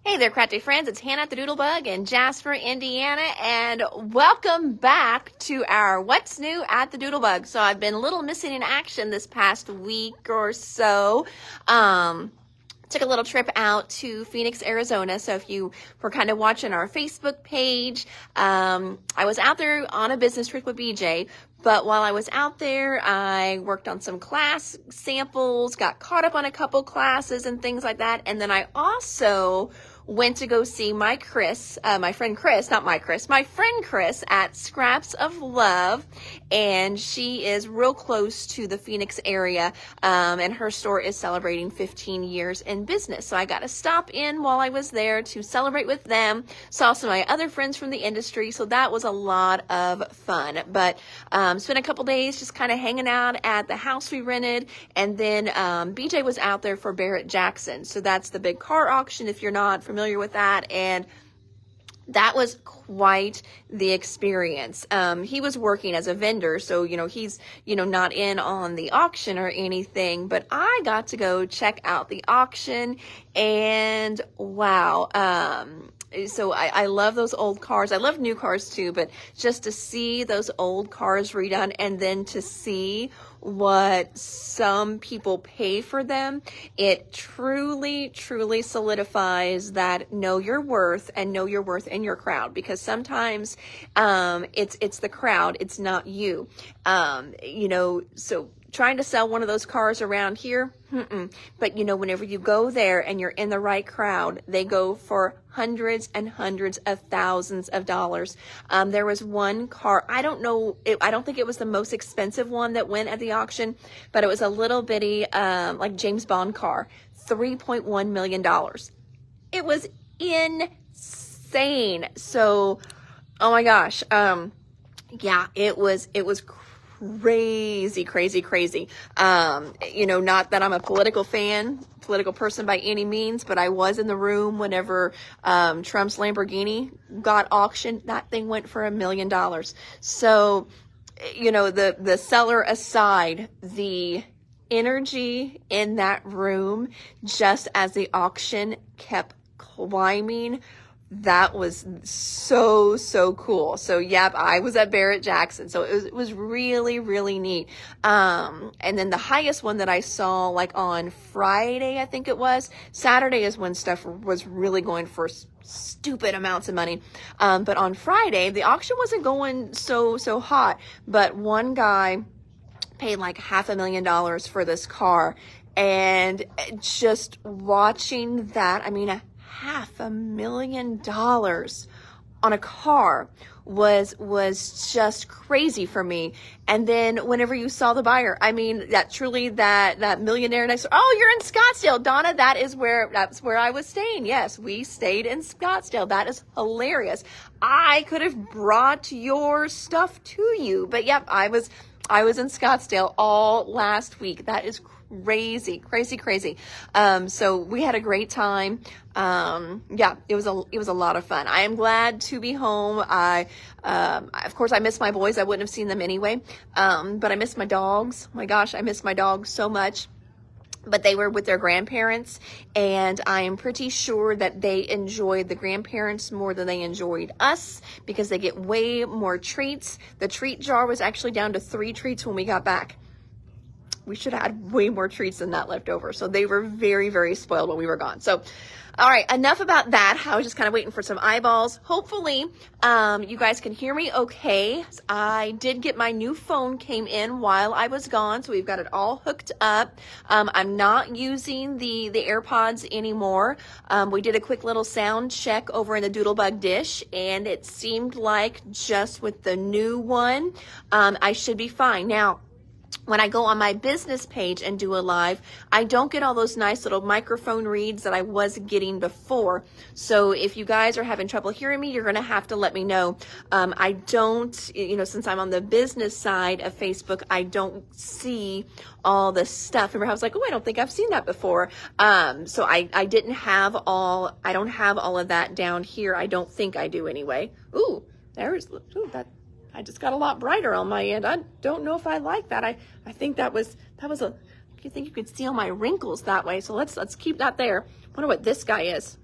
Hey there, crafty friends. It's Hannah at the Doodlebug in Jasper, Indiana, and welcome back to our What's New at the Doodlebug. So I've been a little missing in action this past week or so. Took a little trip out to Phoenix, Arizona. So if you were kind of watching our Facebook page, I was out there on a business trip with BJ. But while I was out there, I worked on some class samples, got caught up on a couple classes and things like that. And then I also went to go see my friend Chris at Scraps of Love. And she is real close to the Phoenix area. And her store is celebrating 15 years in business. So I got to stop in while I was there to celebrate with them. Saw some of my other friends from the industry. So that was a lot of fun. But spent a couple days just kind of hanging out at the house we rented. And then BJ was out there for Barrett-Jackson. So that's the big car auction if you're not familiar with that. And that was quite the experience. He was working as a vendor, so, he's, not in on the auction or anything, but I got to go check out the auction and wow. So I love those old cars. I love new cars too, but just to see those old cars redone and then to see what some people pay for them, it truly, truly solidifies that know your worth and know your worth in your crowd, because sometimes it's the crowd, it's not you. So trying to sell one of those cars around here, but whenever you go there and you're in the right crowd, they go for hundreds and hundreds of thousands of dollars. There was one car, I don't think it was the most expensive one that went at the auction, but it was a little bitty, like James Bond car, $3.1 million. It was insane. So, oh my gosh. Yeah, it was crazy. Not that I'm a political person by any means, but I was in the room whenever Trump's Lamborghini got auctioned. That thing went for $1 million. So, the seller aside, the energy in that room, just as the auction kept climbing, that was so cool. So yep, I was at Barrett-Jackson. So it was really, really neat. And then the highest one that I saw, like on Friday, I think it was. Saturday is when stuff was really going for stupid amounts of money. But on Friday, the auction wasn't going so hot. But one guy paid like $500,000 for this car. And just watching that, $500,000 on a car was just crazy for me. And then whenever you saw the buyer, that millionaire next door, oh, you're in Scottsdale, Donna, that's where I was staying. Yes, we stayed in Scottsdale. That is hilarious. I could have brought your stuff to you, but yep, I was in Scottsdale all last week. That is crazy. So we had a great time. It was a lot of fun. I am glad to be home. Of course I miss my boys. I wouldn't have seen them anyway. But I miss my dogs. My gosh, I miss my dogs so much. But they were with their grandparents, and I am pretty sure that they enjoyed the grandparents more than they enjoyed us, because they get way more treats. The treat jar was actually down to 3 treats when we got back. We should have had way more treats than that left over. So they were very, very spoiled when we were gone. So, all right, enough about that. I was just kind of waiting for some eyeballs. Hopefully, you guys can hear me okay. I did get my new phone came in while I was gone, so we've got it all hooked up. I'm not using the AirPods anymore. We did a quick little sound check over in the Doodlebug dish, and it seemed like just with the new one, I should be fine. Now, when I go on my business page and do a live, I don't get all those nice little microphone reads that I was getting before. So if you guys are having trouble hearing me, you're going to have to let me know. I don't, since I'm on the business side of Facebook, I don't see all the stuff. Remember, I was like, oh, I don't think I've seen that before. So I don't have all of that down here. I don't think I do anyway. That I just got a lot brighter on my end. I don't know if I like that. I think that was you think you could see all my wrinkles that way. So let's keep that there. I wonder what this guy is.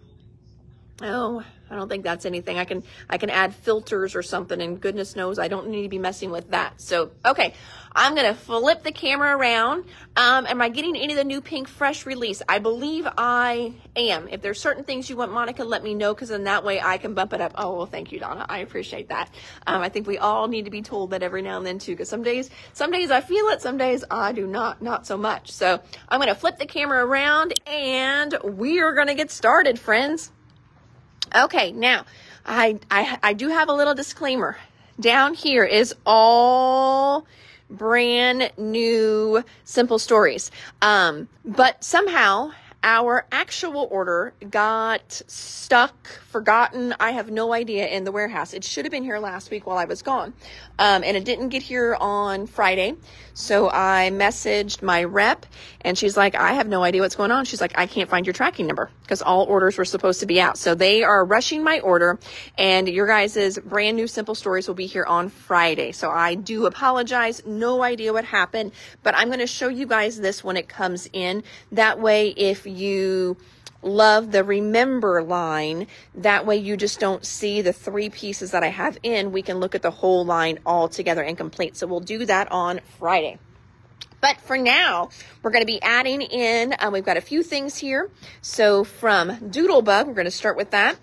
Oh, I don't think that's anything. I can add filters or something, and goodness knows I don't need to be messing with that. So, okay, I'm gonna flip the camera around. Am I getting any of the new Pink Fresh release? I believe I am. If there's certain things you want, Monica, let me know, because then that way I can bump it up. Oh, well, thank you, Donna. I appreciate that. I think we all need to be told that every now and then too, because some days I feel it, some days I do not so much. So I'm gonna flip the camera around, and we are gonna get started, friends. Okay, now I do have a little disclaimer. Down here is all brand new Simple Stories. But somehow our actual order got stuck, forgotten. I have no idea, in the warehouse. It should have been here last week while I was gone. And it didn't get here on Friday. So I messaged my rep, and she's like, I have no idea what's going on. She's like, I can't find your tracking number, because all orders were supposed to be out. So they are rushing my order, and your guys' brand new Simple Stories will be here on Friday. So I do apologize. No idea what happened, but I'm going to show you guys this when it comes in. That way, if you love the Remember line, that way you just don't see the 3 pieces that I have in. We can look at the whole line all together and complete. So we'll do that on Friday. But for now, we're going to be adding in, we've got a few things here. So from Doodlebug, we're going to start with that.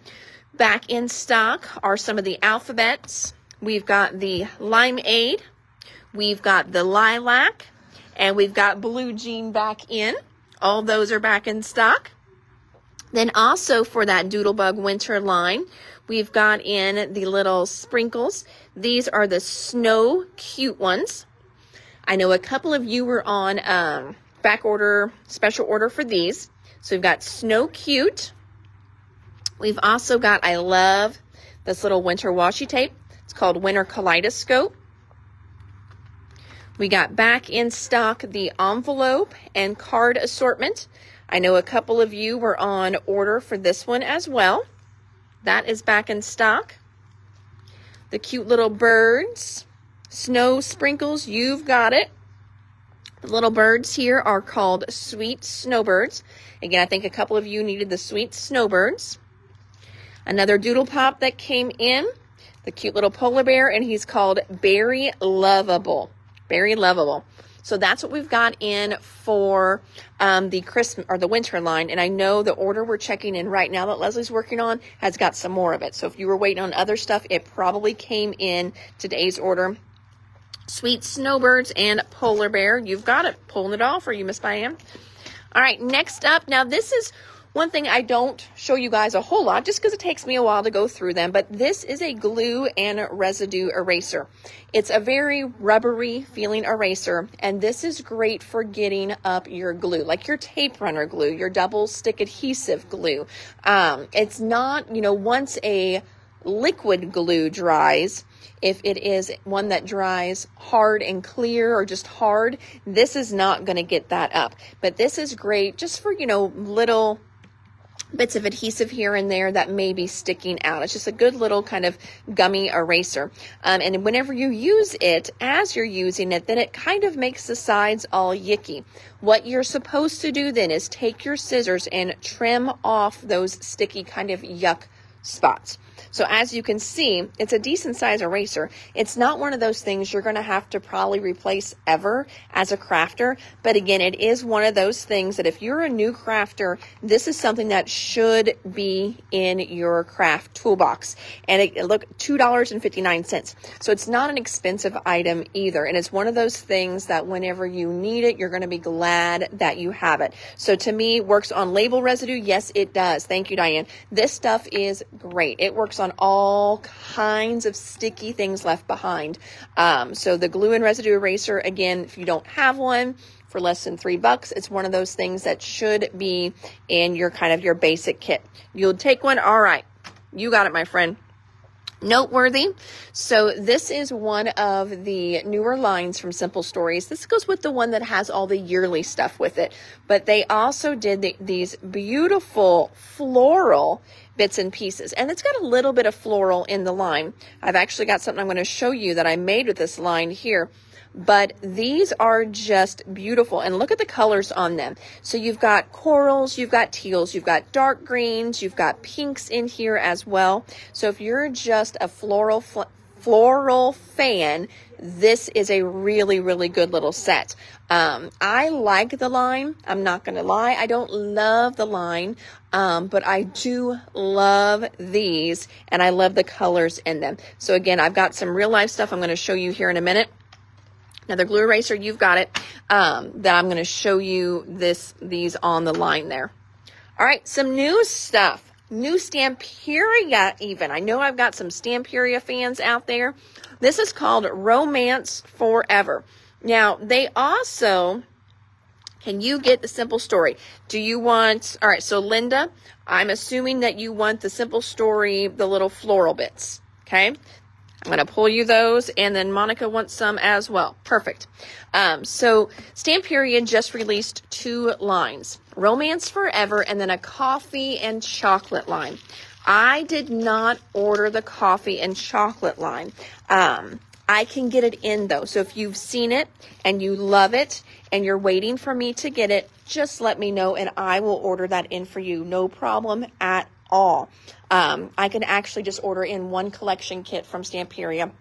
Back in stock are some of the alphabets. We've got the Limeade, we've got the Lilac, and we've got Blue Jean back in. All those are back in stock. Then also for that Doodlebug winter line, we've got in the little sprinkles. These are the Snow Cute ones. I know a couple of you were on back order, special order for these. So we've got Snow Cute. We've also got, I love this little winter washi tape. It's called Winter Kaleidoscope. We got back in stock the envelope and card assortment. I know a couple of you were on order for this one as well. That is back in stock. The cute little birds, snow sprinkles, you've got it. The little birds here are called Sweet Snowbirds. Again, I think a couple of you needed the Sweet Snowbirds. Another Doodle Pop that came in, the cute little polar bear, and he's called Berry Lovable. Very lovable. So that's what we've got in for the Christmas or the winter line. And I know the order we're checking in right now that Leslie's working on has got some more of it. So if you were waiting on other stuff, it probably came in today's order. Sweet Snowbirds and Polar Bear. You've got it. Pulling it off for you, Miss Diane. All right, next up. Now this is one thing I don't show you guys a whole lot just because it takes me a while to go through them, but this is a glue and residue eraser. It's a very rubbery feeling eraser, and this is great for getting up your glue, like your tape runner glue, your double stick adhesive glue. It's not, you know, once a liquid glue dries, if it is one that dries hard and clear or just hard, this is not going to get that up. But this is great just for, you know, little bits of adhesive here and there that may be sticking out. It's just a good little kind of gummy eraser. And whenever you use it, as you're using it, then it kind of makes the sides all yicky. What you're supposed to do then is take your scissors and trim off those sticky kind of yuck spots. So as you can see, it's a decent size eraser. It's not one of those things you're going to have to probably replace ever as a crafter. But again, it is one of those things that if you're a new crafter, this is something that should be in your craft toolbox. And it look $2.59. So it's not an expensive item either. And it's one of those things that whenever you need it, you're going to be glad that you have it. So to me, works on label residue. Yes, it does. Thank you, Diane. This stuff is great. It works on all kinds of sticky things left behind. So the glue and residue eraser, again, if you don't have one, for less than $3, it's one of those things that should be in your kind of your basic kit. You'll take one. All right. You got it, my friend. Noteworthy. So this is one of the newer lines from Simple Stories. This goes with the one that has all the yearly stuff with it, but they also did these beautiful floral bits and pieces, and it's got a little bit of floral in the line. I've actually got something I'm going to show you that I made with this line here. but these are just beautiful. And look at the colors on them. So you've got corals, you've got teals, you've got dark greens, you've got pinks in here as well. So if you're just a floral fan, this is a really, really good little set. I like the line. I'm not going to lie. I don't love the line, but I do love these, and I love the colors in them. So again, I've got some real life stuff I'm going to show you here in a minute. Another glue eraser, you've got it, that I'm going to show you these on the line there. All right, some new stuff. New Stamperia even. I know I've got some Stamperia fans out there. This is called Romance Forever. Now, they also, can you get the simple story? Do you want, all right, so Linda, I'm assuming that you want the simple story, the little floral bits, okay? I'm going to pull you those, and then Monica wants some as well. Perfect. So Stamperia just released 2 lines, Romance Forever and then a coffee and chocolate line. I did not order the coffee and chocolate line. I can get it in though. So if you've seen it and you love it and you're waiting for me to get it, just let me know and I will order that in for you. No problem at all. I can actually just order in 1 collection kit from Stamperia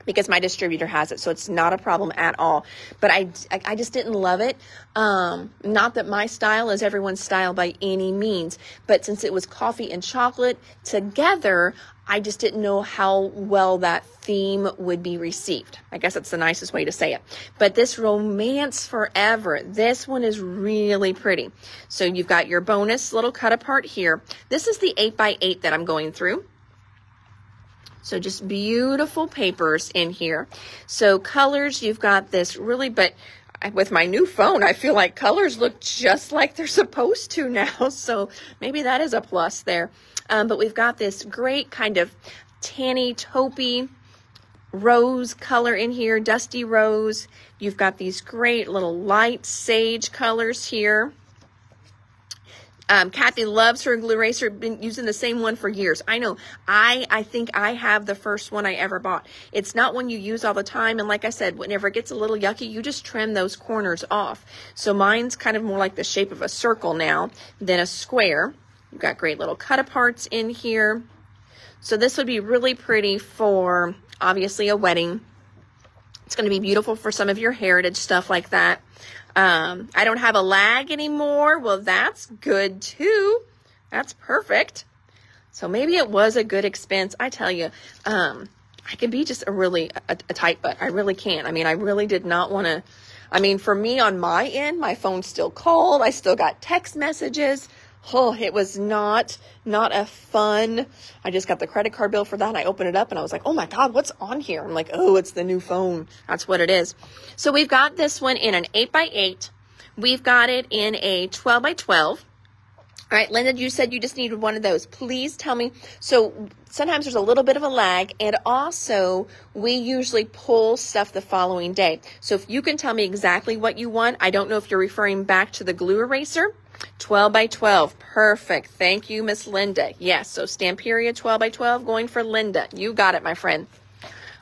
because my distributor has it, so it's not a problem at all. But I just didn't love it. Not that my style is everyone's style by any means, but since it was coffee and chocolate together, I just didn't know how well that theme would be received. I guess that's the nicest way to say it. But this Romance Forever, this one is really pretty. So you've got your bonus little cut apart here. This is the 8x8 that I'm going through. So just beautiful papers in here. So colors, you've got this really, but with my new phone, I feel like colors look just like they're supposed to now. So maybe that is a plus there. But we've got this great kind of tanny, taupey rose color in here, dusty rose. You've got these great little light sage colors here. Kathy loves her glue eraser. Been using the same one for years. I know. I think I have the first one I ever bought. It's not one you use all the time. And like I said, whenever it gets a little yucky, you just trim those corners off. So mine's kind of more like the shape of a circle now than a square. You've got great little cut aparts in here. So this would be really pretty for obviously a wedding. It's going to be beautiful for some of your heritage stuff like that. I don't have a lag anymore. Well, that's good too. That's perfect. So maybe it was a good expense. I tell you, I can be just a tight butt. I really can. I mean, I really did not want to, I mean, for me on my end, my phone still called. I still got text messages. Oh, it was not a fun. I just got the credit card bill for that. And I opened it up and I was like, oh my God, what's on here? I'm like, oh, it's the new phone. That's what it is. So we've got this one in an 8x8. We've got it in a 12x12. All right, Linda, you said you just needed one of those. Please tell me. So sometimes there's a little bit of a lag, and also we usually pull stuff the following day. So if you can tell me exactly what you want, I don't know if you're referring back to the glue eraser. 12x12. Perfect. Thank you, Miss Linda. Yes, so Stamperia 12x12 going for Linda. You got it, my friend.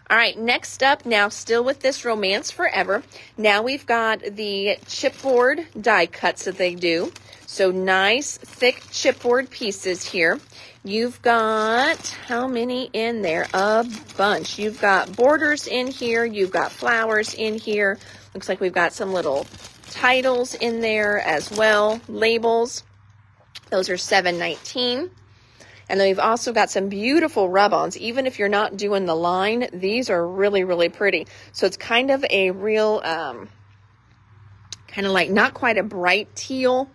All right, next up, now still with this Romance Forever. Now we've got the chipboard die cuts that they do. So nice, thick chipboard pieces here. You've got, how many in there? A bunch. You've got borders in here. You've got flowers in here. Looks like we've got some little titles in there as well, labels. Those are $7.19. And then we've also got some beautiful rub-ons. Even if you're not doing the line, these are really, really pretty. So it's kind of a real, kind of like not quite a bright teal.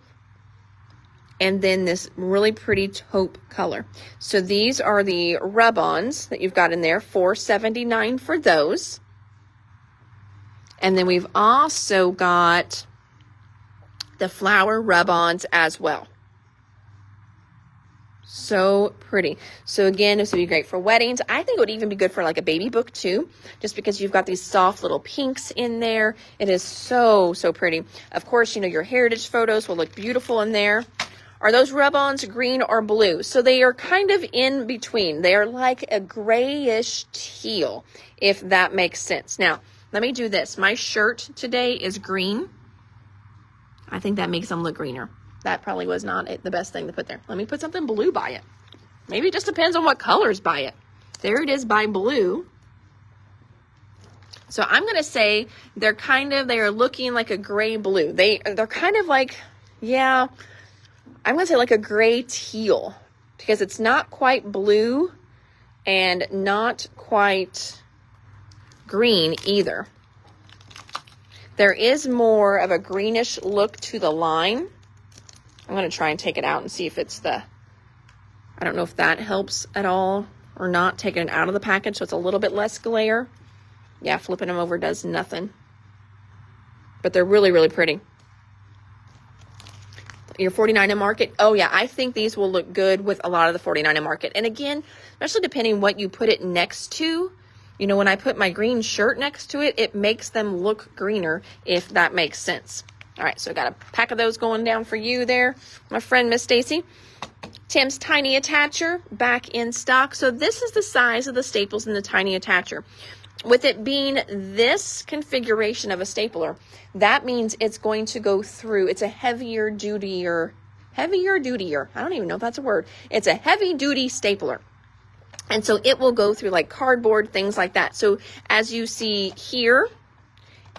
And then this really pretty taupe color. So these are the rub-ons that you've got in there, $4.79 for those. And then we've also got the flower rub-ons as well. So pretty. So again, this would be great for weddings. I think it would even be good for like a baby book too, just because you've got these soft little pinks in there. It is so, so pretty. Of course, you know, your heritage photos will look beautiful in there. Are those rub-ons green or blue? So they are kind of in between. They are like a grayish teal, if that makes sense. Now, let me do this. My shirt today is green. I think that makes them look greener. That probably was not the best thing to put there. Let me put something blue by it. Maybe it just depends on what colors by it. There it is by blue. So I'm going to say they are looking like a gray blue. They're kind of like, yeah, I'm going to say like a gray teal, because it's not quite blue and not quite green either. There is more of a greenish look to the line. I'm going to try and take it out and see if it's I don't know if that helps at all or not, taking it out of the package so it's a little bit less glare. Yeah, flipping them over does nothing. But they're really, really pretty. Your 49 in Market. Oh yeah, I think these will look good with a lot of the 49 in Market. And again, especially depending what you put it next to. You know, when I put my green shirt next to it, it makes them look greener, if that makes sense. All right, so I got a pack of those going down for you there, my friend Miss Stacy. Tim's Tiny Attacher back in stock. So this is the size of the staples in the Tiny Attacher. With it being this configuration of a stapler, that means it's going to go through, it's a heavier dutier, I don't even know if that's a word. It's a heavy duty stapler. And so it will go through like cardboard, things like that. So as you see here,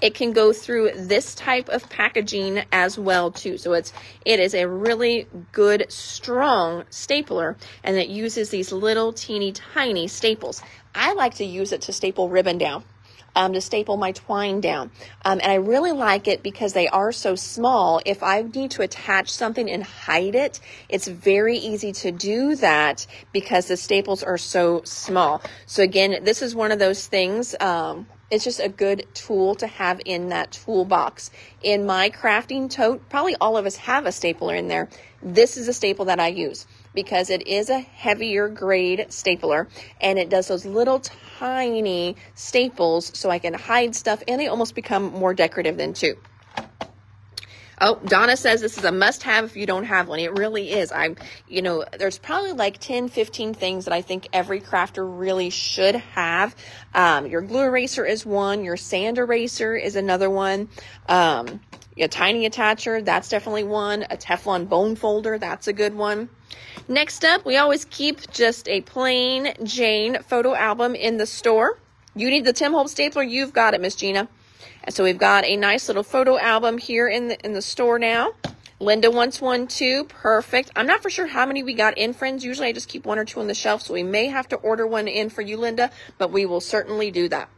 it can go through this type of packaging as well too. So it is a really good, strong stapler, and it uses these little teeny tiny staples. I like to use it to staple ribbon down, to staple my twine down. And I really like it because they are so small. If I need to attach something and hide it, it's very easy to do that because the staples are so small. So again, this is one of those things, it's just a good tool to have in that toolbox. In my crafting tote, probably all of us have a stapler in there. This is a staple that I use because it is a heavier grade stapler, and it does those little tiny staples so I can hide stuff, and they almost become more decorative then too. Oh, Donna says this is a must-have if you don't have one. It really is. There's probably like 10, 15 things that I think every crafter really should have. Your glue eraser is one. Your sand eraser is another one. A Tiny Attacher, that's definitely one. A Teflon bone folder, that's a good one. Next up, we always keep just a plain Jane photo album in the store. You need the Tim Holtz stapler, you've got it, Miss Gina. And so we've got a nice little photo album here in the store now. Linda wants one too. Perfect. I'm not for sure how many we got in, friends. Usually I just keep one or two on the shelf, so we may have to order one in for you, Linda, but we will certainly do that.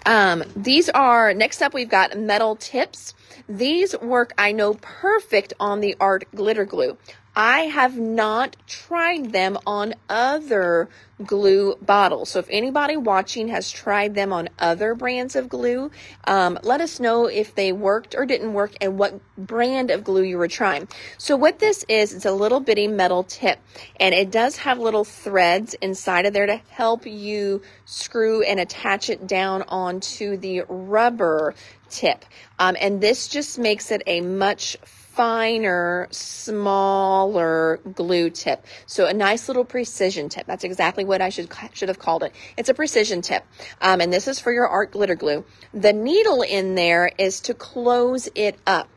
Next up we've got metal tips. These work, I know, perfect on the art glitter glue. I have not tried them on other glue bottles. So if anybody watching has tried them on other brands of glue, let us know if they worked or didn't work and what brand of glue you were trying. So what this is, it's a little bitty metal tip, and it does have little threads inside of there to help you screw and attach it down onto the rubber tip. And this just makes it a much finer, smaller glue tip. So a nice little precision tip. That's exactly what I should have called it. It's a precision tip. And this is for your art glitter glue. The needle in there is to close it up.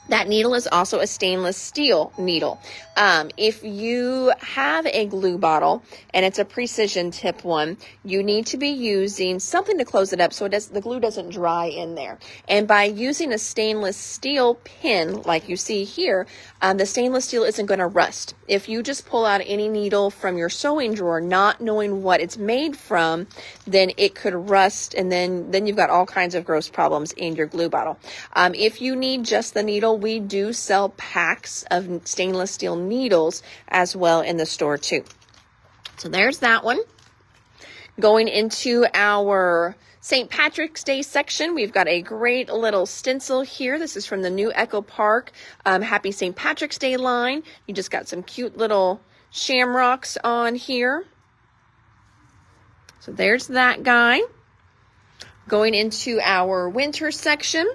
That needle is also a stainless steel needle. If you have a glue bottle and it's a precision tip one, you need to be using something to close it up so the glue doesn't dry in there. And by using a stainless steel pin like you see here, the stainless steel isn't going to rust. If you just pull out any needle from your sewing drawer not knowing what it's made from, then it could rust, and then you've got all kinds of gross problems in your glue bottle. If you need just the needle, we do sell packs of stainless steel needles as well in the store too. So there's that one. Going into our St. Patrick's Day section, we've got a great little stencil here. This is from the new Echo Park Happy St. Patrick's Day line. You just got some cute little shamrocks on here. So there's that guy. Going into our winter section,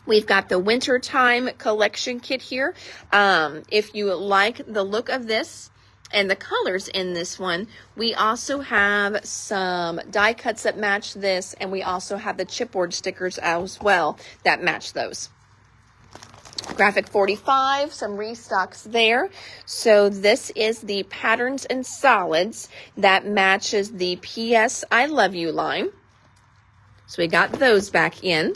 we've got the Wintertime Collection Kit here. If you like the look of this, and the colors in this one, we also have some die cuts that match this, and we also have the chipboard stickers as well that match those. Graphic 45, some restocks there. So this is the Patterns and Solids that matches the P.S. I Love You line. So we got those back in.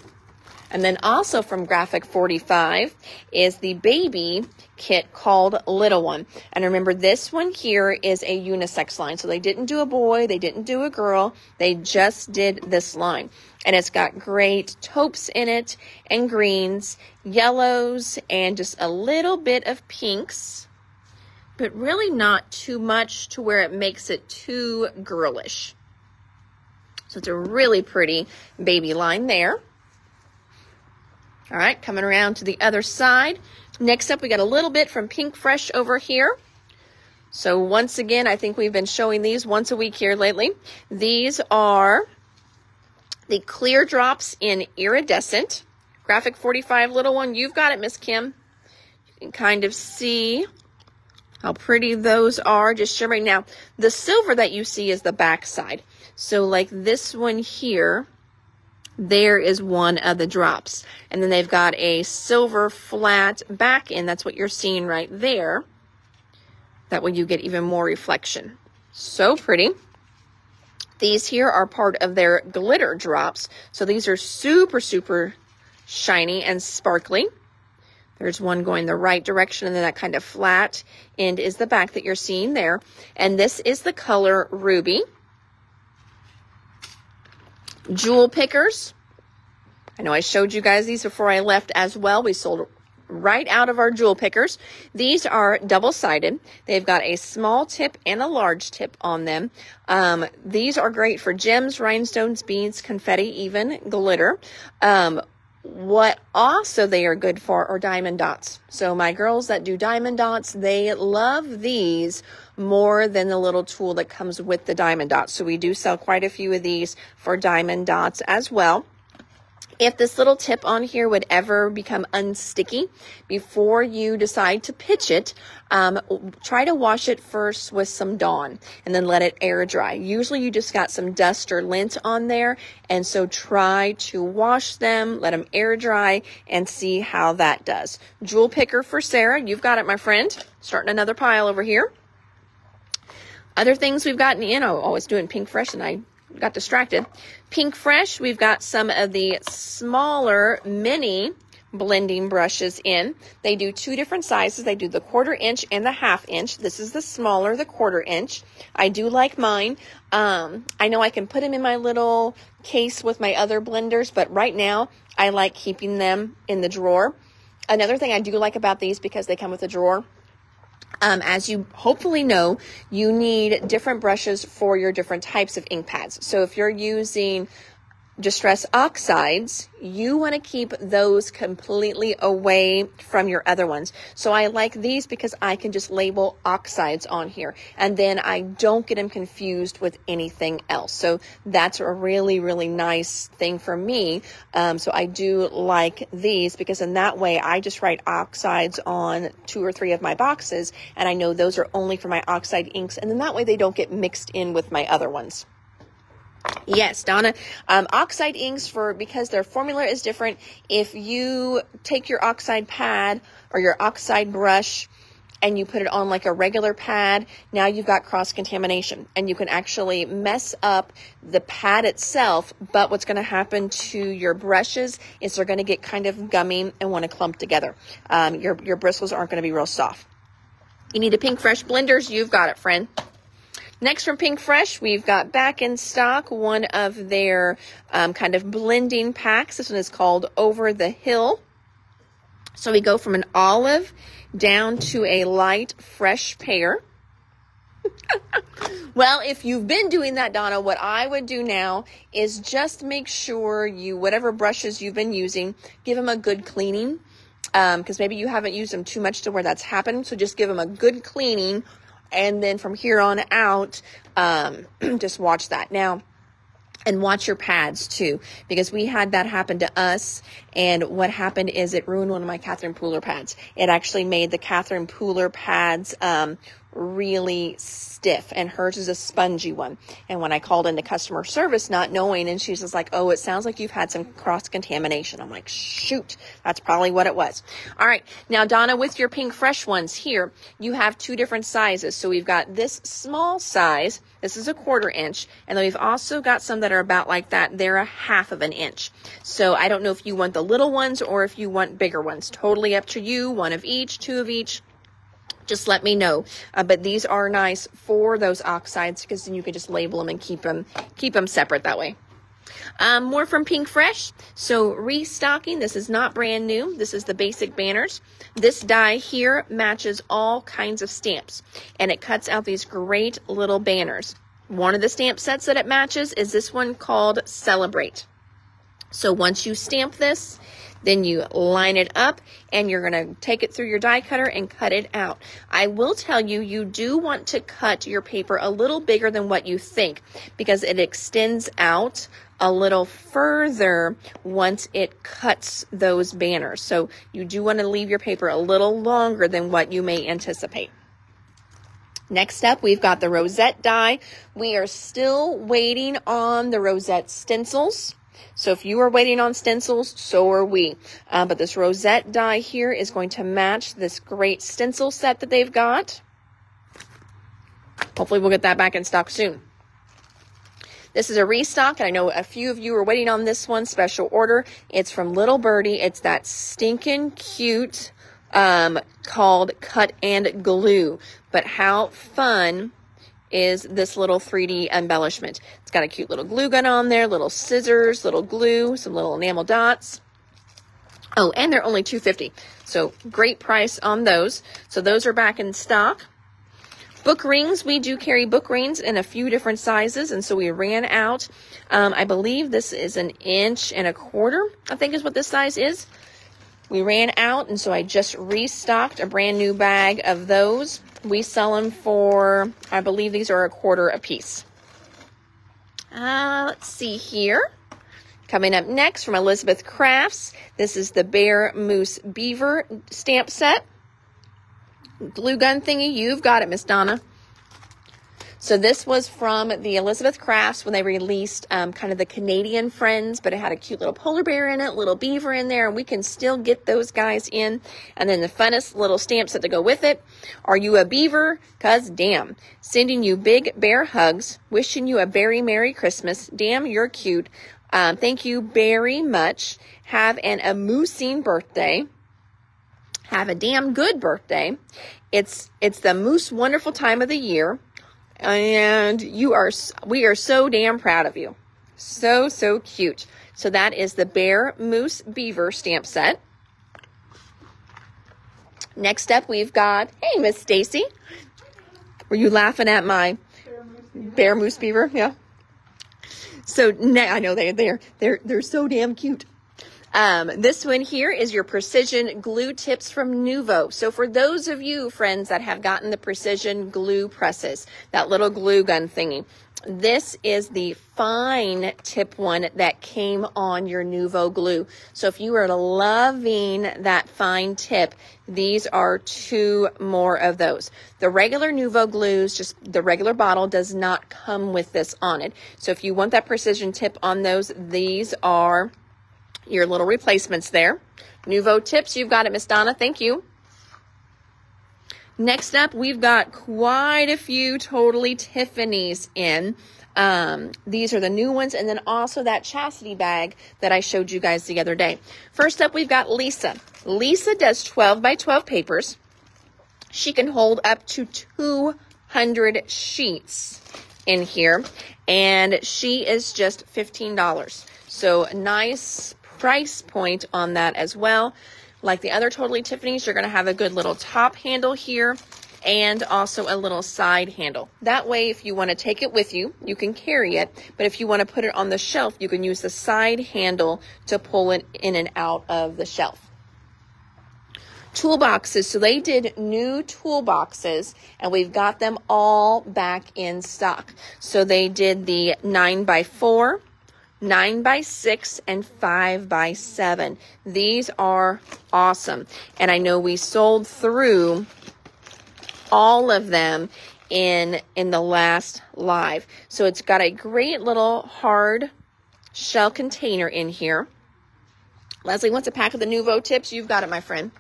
And then also from Graphic 45 is the baby kit called Little One. And remember, this one here is a unisex line. So they didn't do a boy, they didn't do a girl, they just did this line. And it's got great taupes in it, and greens, yellows, and just a little bit of pinks, but really not too much to where it makes it too girlish. So it's a really pretty baby line there. All right, coming around to the other side. Next up, we got a little bit from Pink Fresh over here. So once again, I think we've been showing these once a week here lately. These are the clear drops in Iridescent. Graphic 45, Little One, you've got it, Miss Kim. You can kind of see how pretty those are, just shimmering. Now, the silver that you see is the back side. So like this one here, there is one of the drops. And then they've got a silver flat back end. That's what you're seeing right there. That way you get even more reflection. So pretty. These here are part of their glitter drops. So these are super, super shiny and sparkly. There's one going the right direction, and then that kind of flat end is the back that you're seeing there. And this is the color Ruby. Jewel pickers. I know I showed you guys these before I left as well. We sold right out of our jewel pickers. These are double-sided. They've got a small tip and a large tip on them. These are great for gems, rhinestones, beads, confetti, even glitter. What also they are good for are diamond dots. So my girls that do diamond dots, they love these more than the little tool that comes with the diamond dots. So we do sell quite a few of these for diamond dots as well. If this little tip on here would ever become unsticky, before you decide to pitch it, try to wash it first with some Dawn and then let it air dry. Usually you just got some dust or lint on there, and so try to wash them, let them air dry, and see how that does. Jewel picker for Sarah, you've got it, my friend. Starting another pile over here. Other things we've gotten in, I was doing Pink Fresh and I got distracted. Pink Fresh, we've got some of the smaller mini blending brushes in. They do two different sizes. They do the 1/4 inch and the 1/2 inch. This is the smaller, the 1/4 inch. I do like mine. I know I can put them in my little case with my other blenders, but right now I like keeping them in the drawer. Another thing I do like about these, because they come with a drawer, as you hopefully know, you need different brushes for your different types of ink pads. So if you're using Distress Oxides, you want to keep those completely away from your other ones. So I like these because I can just label oxides on here, and then I don't get them confused with anything else. So that's a really, really nice thing for me. So I do like these, because in that way I just write oxides on 2 or 3 of my boxes, and I know those are only for my oxide inks, and then that way they don't get mixed in with my other ones. Yes, Donna, oxide inks, because their formula is different. If you take your oxide pad or your oxide brush and you put it on like a regular pad, now you've got cross-contamination, and you can actually mess up the pad itself. But what's going to happen to your brushes is they're going to get kind of gummy and want to clump together. Your bristles aren't going to be real soft. You need a Pink Fresh blenders, you've got it, friend. Next from Pink Fresh, we've got back in stock one of their kind of blending packs. This one is called Over the Hill. So we go from an olive down to a light fresh pear. Well, if you've been doing that, Donna, what I would do now is just make sure whatever brushes you've been using, give them a good cleaning, because maybe you haven't used them too much to where that's happened. So just give them a good cleaning. And then from here on out, just watch that. Now, and watch your pads too, because we had that happen to us. And what happened is it ruined one of my Catherine Pooler pads. It actually made the Catherine Pooler pads really stiff, and hers is a spongy one. And when I called into customer service not knowing, and she's just like, oh, it sounds like you've had some cross-contamination. I'm like, shoot, that's probably what it was. All right, now Donna, with your Pink Fresh ones here, you have two different sizes. So we've got this small size, this is a 1/4 inch, and then we've also got some that are about like that. They're a 1/2 inch. So I don't know if you want the little ones or if you want bigger ones. Totally up to you, one of each, two of each. Just let me know. But these are nice for those oxides because then you can just label them and keep them separate that way. More from Pink Fresh. So restocking. This is not brand new. This is the basic banners. This die here matches all kinds of stamps, and it cuts out these great little banners. One of the stamp sets that it matches is this one called Celebrate. So once you stamp this, then you line it up and you're going to take it through your die cutter and cut it out. I will tell you, you do want to cut your paper a little bigger than what you think because it extends out a little further once it cuts those banners. So you do want to leave your paper a little longer than what you may anticipate. Next up, we've got the rosette die. We are still waiting on the rosette stencils. So if you are waiting on stencils, so are we. But this rosette die here is going to match this great stencil set that they've got. Hopefully we'll get that back in stock soon. This is a restock, and I know a few of you are waiting on this one, special order. It's from Little Birdie. It's that stinking cute called Cut and Glue. But how fun is this little 3D embellishment? It's got a cute little glue gun on there, little scissors, little glue, some little enamel dots. Oh, and they're only $2.50. So great price on those. So those are back in stock. Book rings, we do carry book rings in a few different sizes, and so we ran out. I believe this is 1.25 inches, I think is what this size is. We ran out, and so I just restocked a brand new bag of those. We sell them for, I believe these are $1/4 a piece. Let's see here. Coming up next from Elizabeth Crafts, this is the Bear Moose Beaver stamp set. Glue gun thingy, you've got it, Miss Donna. So this was from the Elizabeth Crafts when they released kind of the Canadian Friends, but it had a cute little polar bear in it, little beaver in there, and we can still get those guys in. And then the funnest little stamp set to go with it. Are you a beaver? 'Cause damn. Sending you big bear hugs. Wishing you a very Merry Christmas. Damn, you're cute. Thank you very much. Have an amusing birthday. Have a damn good birthday. It's the most wonderful time of the year. And we are so damn proud of you. So cute. So that is the Bear Moose Beaver stamp set. Next up, we've got, hey, Miss Stacy. Were you laughing at my Bear Moose Beaver? Yeah. So I know they're so damn cute. This one here is your precision glue tips from Nuvo. So for those of you, friends, that have gotten the precision glue presses, that little glue gun thingy, this is the fine tip one that came on your Nuvo glue. So if you are loving that fine tip, these are 2 more of those. The regular Nuvo glues, just the regular bottle, does not come with this on it. So if you want that precision tip on those, these are your little replacements there. Nuvo tips, you've got it, Miss Donna. Thank you. Next up, we've got quite a few Totally Tiffany's in. These are the new ones, and then also that chastity bag that I showed you guys the other day. First up, we've got Lisa. Lisa does 12 by 12 papers. She can hold up to 200 sheets in here, and she is just $15. So nice price point on that as well. Like the other Totally Tiffany's, you're going to have a good little top handle here and also a little side handle. That way, if you want to take it with you, you can carry it. But if you want to put it on the shelf, you can use the side handle to pull it in and out of the shelf. Toolboxes. So they did new toolboxes, and we've got them all back in stock. So they did the 9x4, 9x6, and 5x7. These are awesome. And I know we sold through all of them in the last live. So it's got a great little hard shell container in here. Leslie wants a pack of the Nuvo tips. You've got it, my friend.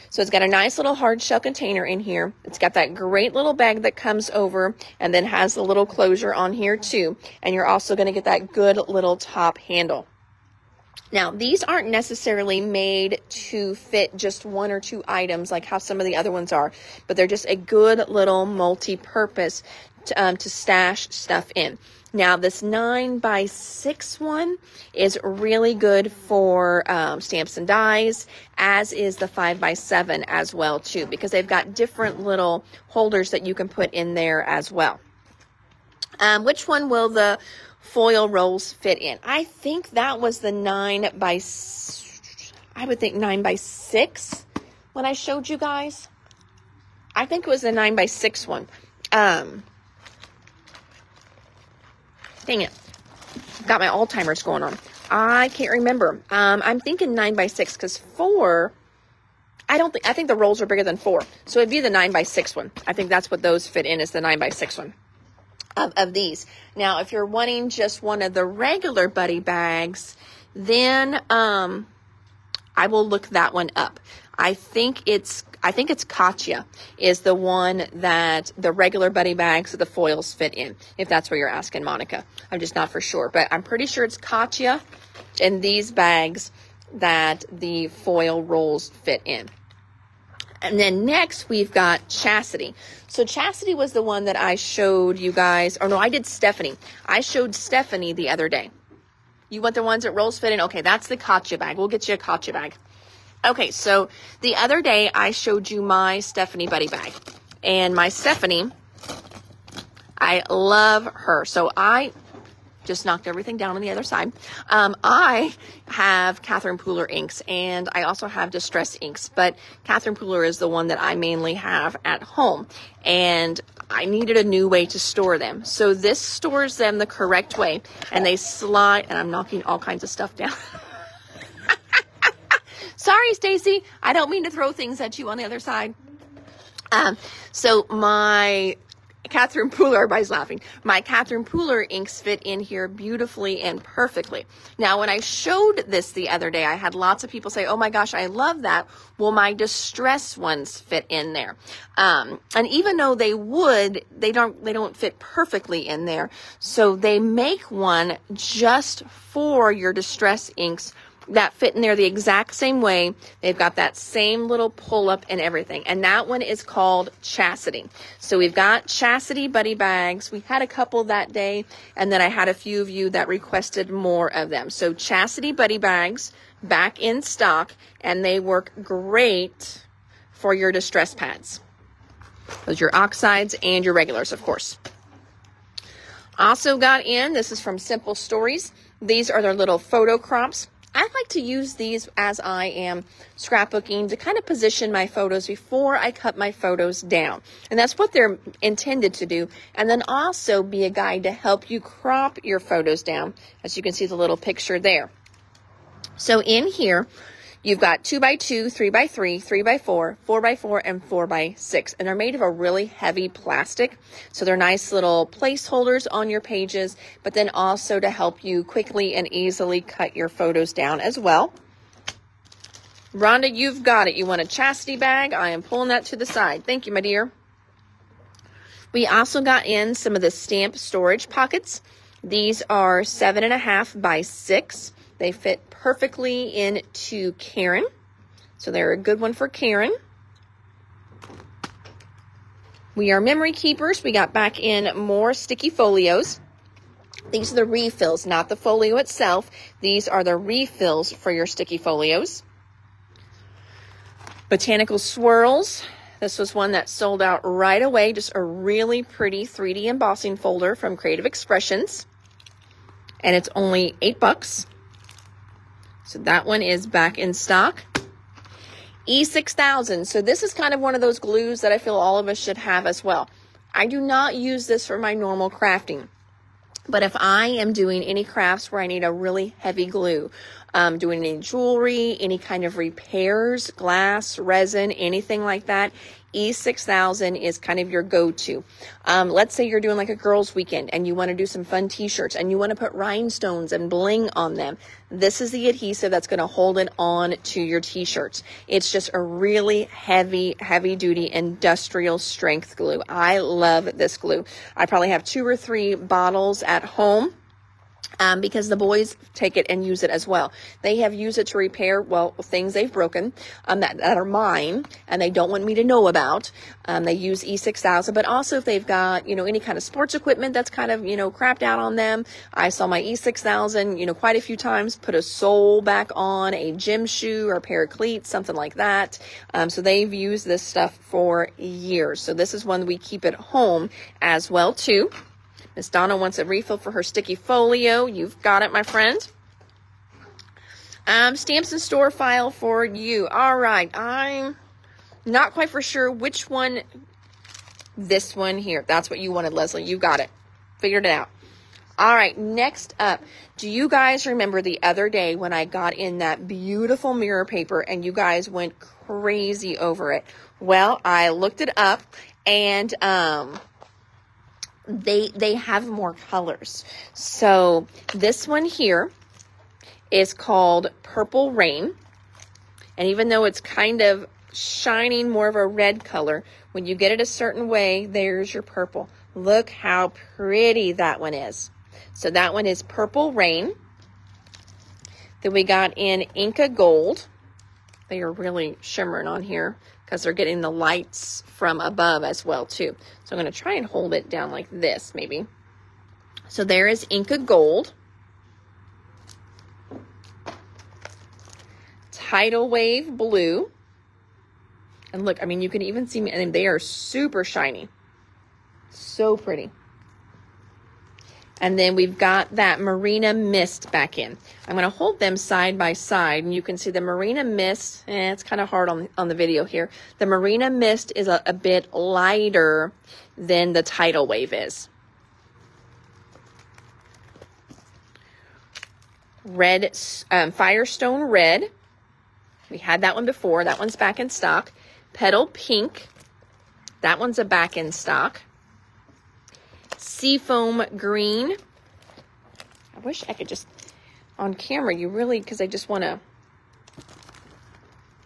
So it's got a nice little hard shell container in here. It's got that great little bag that comes over and then has the little closure on here too. And you're also going to get that good little top handle. Now, these aren't necessarily made to fit just one or two items like how some of the other ones are, but they're just a good little multi-purpose to stash stuff in. Now, this 9x6 one is really good for stamps and dies, as is the 5x7 as well, too, because they've got different little holders that you can put in there as well. Which one will the foil rolls fit in? I think that was the 9x6 when I showed you guys. I think it was the 9x6 one. Dang it. Got my Alzheimer's going on. I can't remember. I'm thinking 9x6 because 4, I think the rolls are bigger than 4. So it'd be the 9x6 one. I think that's what those fit in, is the 9x6 one of these. Now, if you're wanting just one of the regular Buddy bags, then I will look that one up. I think it's Katya is the one that the regular Buddy bags with the foils fit in, if that's what you're asking, Monica. I'm just not for sure, but I'm pretty sure it's Katya in these bags that the foil rolls fit in. And then next we've got Chastity. So Chastity was the one that I showed you guys, or no, I did Stephanie. I showed Stephanie the other day. You want the ones that rolls fit in? Okay, that's the Katya bag. We'll get you a Katya bag. Okay, so the other day I showed you my Stephanie Buddy bag. And my Stephanie, I love her. So I just knocked everything down on the other side. I have Catherine Pooler inks, and I also have Distress inks. But Catherine Pooler is the one that I mainly have at home. And I needed a new way to store them. So this stores them the correct way. And they slide, and I'm knocking all kinds of stuff down. Sorry, Stacy. I don't mean to throw things at you on the other side. So my Catherine Pooler, everybody's laughing. My Catherine Pooler inks fit in here beautifully and perfectly. Now, when I showed this the other day, I had lots of people say, oh my gosh, I love that. Will my Distress ones fit in there? And even though they would, they don't fit perfectly in there. So they make one just for your Distress inks that fit in there the exact same way. They've got that same little pull-up and everything. And that one is called Chastity. So we've got Chastity Buddy bags. We had a couple that day, and then I had a few of you that requested more of them. So Chastity Buddy bags back in stock, and they work great for your distress pads. Those are your oxides and your regulars, of course. Also got in, this is from Simple Stories. These are their little photo crops. I like to use these as I am scrapbooking to kind of position my photos before I cut my photos down. And that's what they're intended to do. And then also be a guide to help you crop your photos down. As you can see the little picture there. So in here, you've got 2x2, 3x3, 3x4, 4x4, and 4x6. And they're made of a really heavy plastic. So they're nice little placeholders on your pages, but then also to help you quickly and easily cut your photos down as well. Rhonda, you've got it. You want a Chastity bag? I am pulling that to the side. Thank you, my dear. We also got in some of the stamp storage pockets. These are 7.5 by 6. They fit perfectly into Karen. So they're a good one for Karen. We are memory keepers. We got back in more sticky folios. These are the refills, not the folio itself. These are the refills for your sticky folios. Botanical Swirls. This was one that sold out right away. Just a really pretty 3D embossing folder from Creative Expressions. And it's only $8. So that one is back in stock. E6000. So this is kind of one of those glues that I feel all of us should have as well. I do not use this for my normal crafting. But if I am doing any crafts where I need a really heavy glue, doing any jewelry, any kind of repairs, glass, resin, anything like that, E6000 is kind of your go-to. Let's say you're doing like a girls' weekend and you want to do some fun t-shirts and you want to put rhinestones and bling on them. This is the adhesive that's going to hold it on to your t-shirts. It's just a really heavy duty industrial strength glue. I love this glue. I probably have 2 or 3 bottles at home. Because the boys take it and use it as well. They have used it to repair, well, things they've broken that are mine and they don't want me to know about. They use E6000, but also if they've got, any kind of sports equipment that's kind of, crapped out on them. I saw my E6000, quite a few times, put a sole back on a gym shoe or a pair of cleats, something like that. So they've used this stuff for years. So this is one we keep at home as well, too. Miss Donna wants a refill for her sticky folio. You've got it, my friend. Stamps and store file for you. All right. I'm not quite for sure which one. This one here. That's what you wanted, Leslie. You got it. Figured it out. All right. Next up. Do you guys remember the other day when I got in that beautiful mirror paper and you guys went crazy over it? Well, I looked it up and, they have more colors. So this one here is called Purple Rain. And even though it's kind of shining more of a red color, when you get it a certain way, there's your purple. Look how pretty that one is. So that one is Purple Rain. Then we got in Inca Gold. They are really shimmering on here because they're getting the lights from above as well too. So I'm going to try and hold it down like this maybe. So there is Inca Gold. Tidal Wave Blue. And look, I mean, you can even see me, and they are super shiny. So pretty. And then we've got that Marina Mist back in. I'm going to hold them side by side, and you can see the Marina Mist. It's kind of hard on the video here. The Marina Mist is a bit lighter than the Tidal Wave is. Red, Firestone Red. We had that one before. That one's back in stock. Petal Pink. That one's back in stock. Seafoam Green. I wish I could just, on camera, you really, because I just want to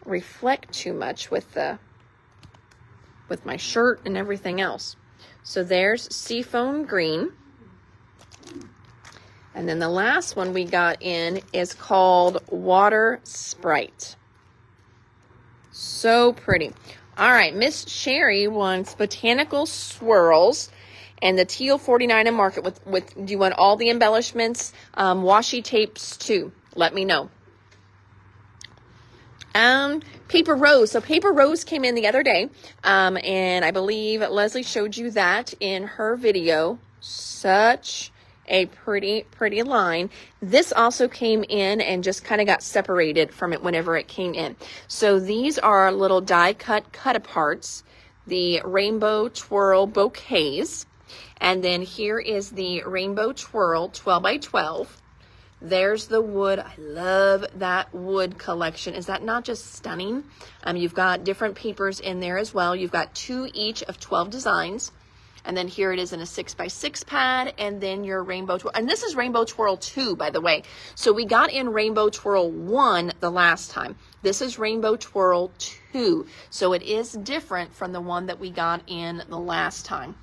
reflect too much with my shirt and everything else. So there's Seafoam Green. And then the last one we got in is called Water Sprite. So pretty. All right, Miss Sherry wants Botanical Swirls. And the teal 49 in market with do you want all the embellishments, washi tapes too? Let me know. Paper Rose. So Paper Rose came in the other day. And I believe Leslie showed you that in her video. Such a pretty line. This also came in and just kind of got separated from it whenever it came in. So these are little die cut aparts, the Rainbow Twirl Bouquets. And then here is the Rainbow Twirl 12 by 12. There's the wood. I love that wood collection. Is that not just stunning? You've got different papers in there as well. You've got 2 each of 12 designs. And then here it is in a 6 by 6 pad. And then your Rainbow Twirl. And this is Rainbow Twirl 2, by the way. So we got in Rainbow Twirl 1 the last time. This is Rainbow Twirl 2. So it is different from the one that we got in the last time.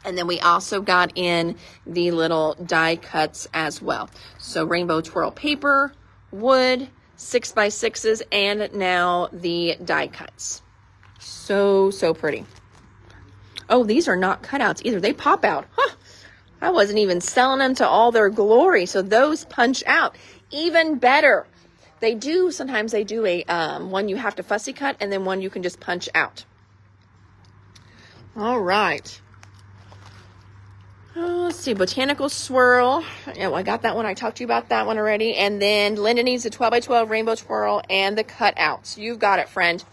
And then we also got in the little die cuts as well. So Rainbow Twirl paper, wood, 6 by 6s, and now the die cuts. So pretty. Oh, these are not cutouts either. They pop out. Huh. I wasn't even selling them to all their glory. So those punch out. Even better. They do, sometimes they do a one you have to fussy cut and then one you can just punch out. All right. Let's see, Botanical Swirl. I got that one. I talked to you about that one already. And then Linda needs the 12 by 12 Rainbow Twirl and the cutouts. You've got it, friend.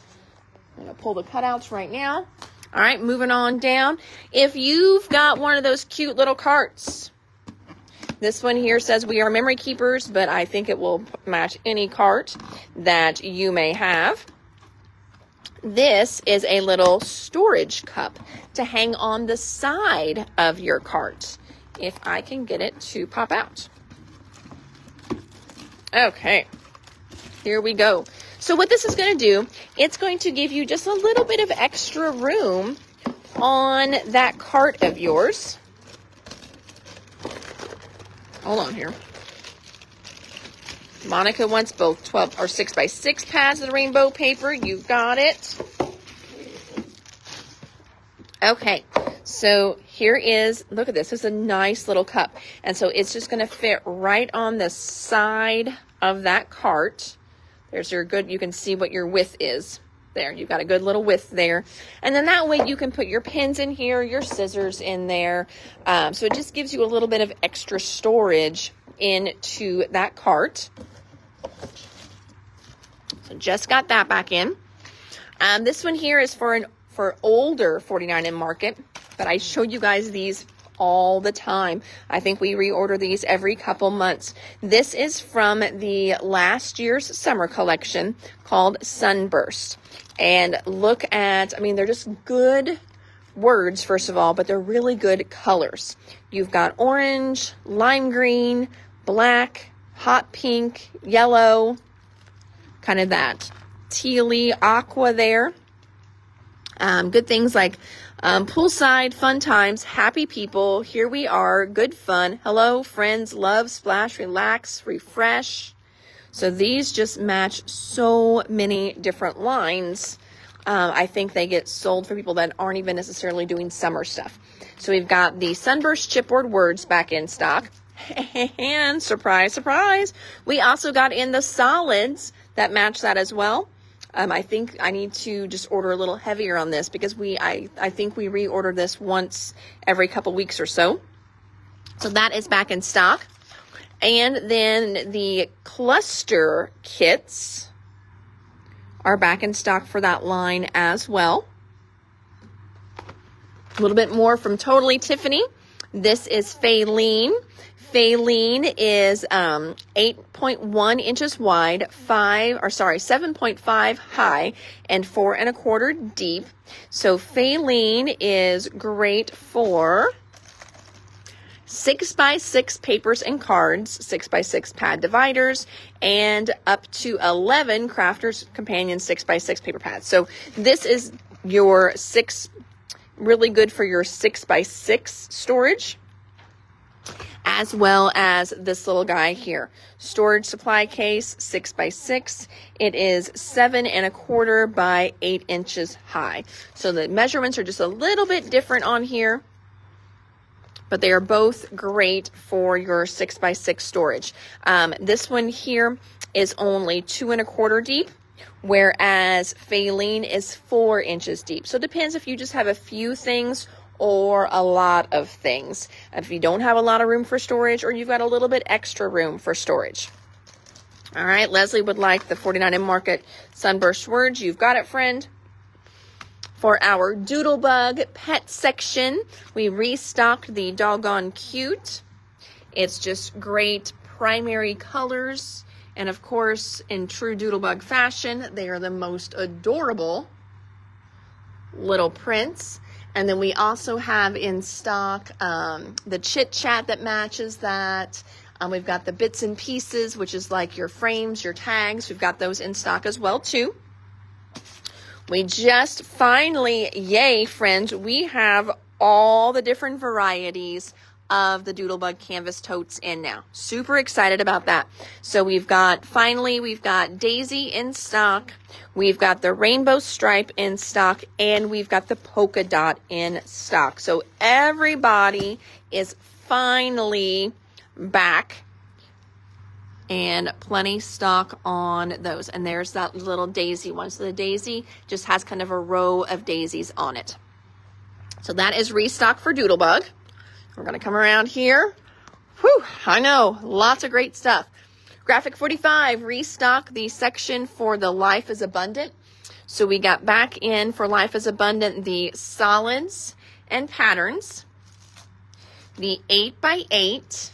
I'm going to pull the cutouts right now. All right, moving on down. If you've got one of those cute little carts This one here says we are memory keepers, but I think it will match any cart that you may have. This is a little storage cup to hang on the side of your cart, if I can get it to pop out. Okay, here we go. So what this is going to do, it's going to give you just a little bit of extra room on that cart of yours. Hold on here. Monica wants both 12 or 6x6 pads of the rainbow paper. You got it. Okay, so here is, look at this. It's a nice little cup. And so it's just going to fit right on the side of that cart. There's your good, you can see what your width is. There, you've got a good little width there. And then that way you can put your pins in here, your scissors in there. So it just gives you a little bit of extra storage into that cart. So just got that back in. This one here is for older 49 market, but I show you guys these all the time. I think we reorder these every couple months. This is from the last year's summer collection called Sunburst. And look at, I mean, they're just good words, first of all, but they're really good colors. You've got orange, lime green, black, hot pink, yellow, kind of that tealy aqua there. Good things like poolside, fun times, happy people, here we are, good fun, hello, friends, love, splash, relax, refresh. So these just match so many different lines. I think they get sold for people that aren't even necessarily doing summer stuff. So we've got the Sunburst chipboard words back in stock. And surprise, surprise, we also got in the solids that match that as well. I think I need to just order a little heavier on this because I think we reorder this once every couple weeks or so. So that is back in stock. And then the cluster kits are back in stock for that line as well. A little bit more from Totally Tiffany. This is Faylene. Faylene is 8.1 inches wide, 7.5 high, and 4 1/4 deep. So Faylene is great for 6x6 papers and cards, 6x6 pad dividers, and up to 11 Crafter's Companion 6x6 paper pads. So this is your really good for your 6x6 storage, as well as this little guy here. Storage supply case, 6x6. It is 7 1/4 by 8 inches high. So the measurements are just a little bit different on here, but they are both great for your 6x6 storage. This one here is only 2 1/4 deep, whereas Faylene is 4 inches deep. So it depends if you just have a few things or a lot of things. If you don't have a lot of room for storage, or you've got a little bit extra room for storage. All right, Leslie would like the 49 Market Sunburst words. You've got it, friend. For our Doodlebug pet section, we restocked the Doggone Cute. It's just great primary colors. And of course, in true Doodlebug fashion, they are the most adorable little prints. And then we also have in stock the Chit Chat that matches that. We've got the Bits and Pieces, which is like your frames, your tags. We've got those in stock as well, too. We just finally, yay, friends, we have all the different varieties of the Doodlebug canvas totes in now. Super excited about that. So we've got Daisy in stock, we've got the rainbow stripe in stock, and we've got the polka dot in stock. So everybody is finally back, and plenty stock on those. And there's that little daisy one. So the daisy just has kind of a row of daisies on it. So that is restock for Doodlebug. We're going to come around here. Whew, I know, lots of great stuff. Graphic 45, restock the section for the Life is Abundant. So we got back in for Life is Abundant the solids and patterns, the 8x8,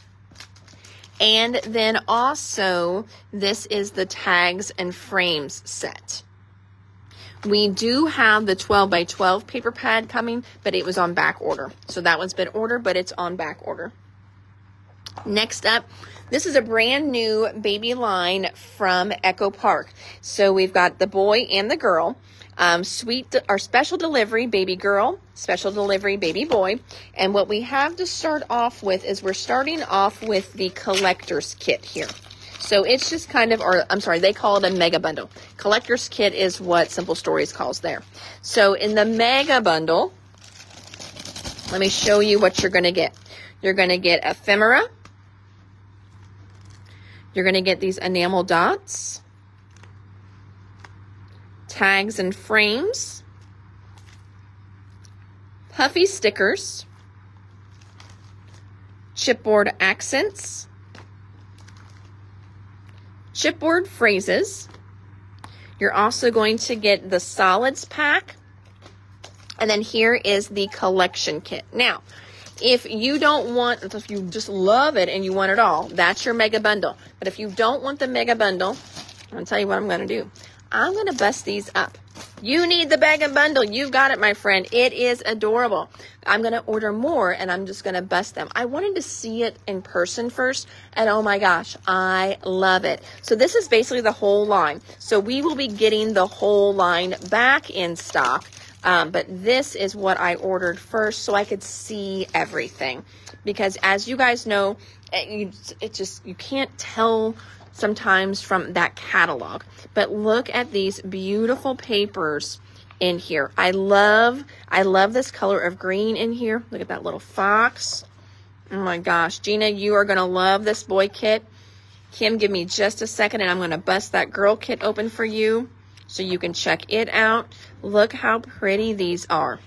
And then also, this is the tags and frames set. We do have the 12 by 12 paper pad coming, but it was on back order. So that one's been ordered, but it's on back order. Next up, this is a brand new baby line from Echo Park. So we've got the boy and the girl. Our special delivery baby girl, special delivery baby boy. And what we have to start off with is we're starting off with the collector's kit here. So it's just kind of, or I'm sorry, they call it a mega bundle. Collector's kit is what Simple Stories calls there. So in the mega bundle, let me show you what you're going to get. You're going to get ephemera. You're going to get these enamel dots, tags and frames, puffy stickers, chipboard accents, chipboard phrases. You're also going to get the solids pack, and then here is the collection kit. Now, if you don't want, if you just love it and you want it all, that's your mega bundle. But if you don't want the mega bundle, I'm going to tell you what I'm going to do. I'm going to bust these up. You need the mega bundle. You've got it, my friend. It is adorable. I'm going to order more, and I'm just going to bust them. I wanted to see it in person first, and oh my gosh, I love it. So this is basically the whole line. So we will be getting the whole line back in stock. But this is what I ordered first so I could see everything. Because as you guys know, you can't tell sometimes from that catalog. But look at these beautiful papers in here. I love this color of green in here. Look at that little fox. Oh my gosh. Gina, you are going to love this boy kit. Kim, give me just a second and I'm going to bust that girl kit open for you so you can check it out. Look how pretty these are.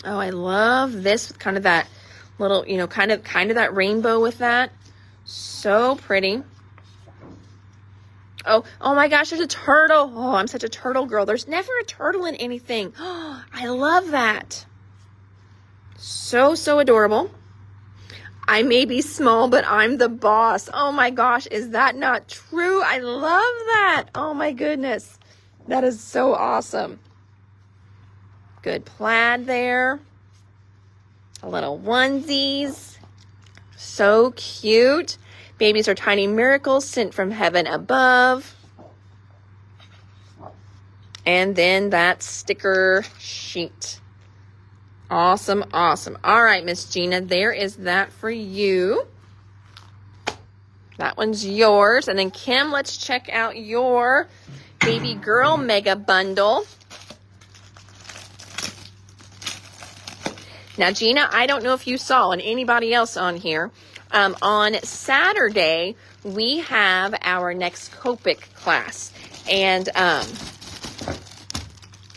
Oh, I love this, kind of that little, kind of that rainbow with that. So pretty. Oh my gosh, there's a turtle. Oh, I'm such a turtle girl. There's never a turtle in anything. Oh, I love that. So adorable. I may be small, but I'm the boss. Oh my gosh, is that not true? I love that. Oh my goodness. That is so awesome. Good plaid there. A little onesies. So cute. Babies are tiny miracles sent from heaven above. And then that sticker sheet. Awesome. All right, Miss Gina, there is that for you. That one's yours. And then Kim, let's check out your baby girl mega bundle. Now, Gina, I don't know if you saw, and anybody else on here, on Saturday, we have our next Copic class. And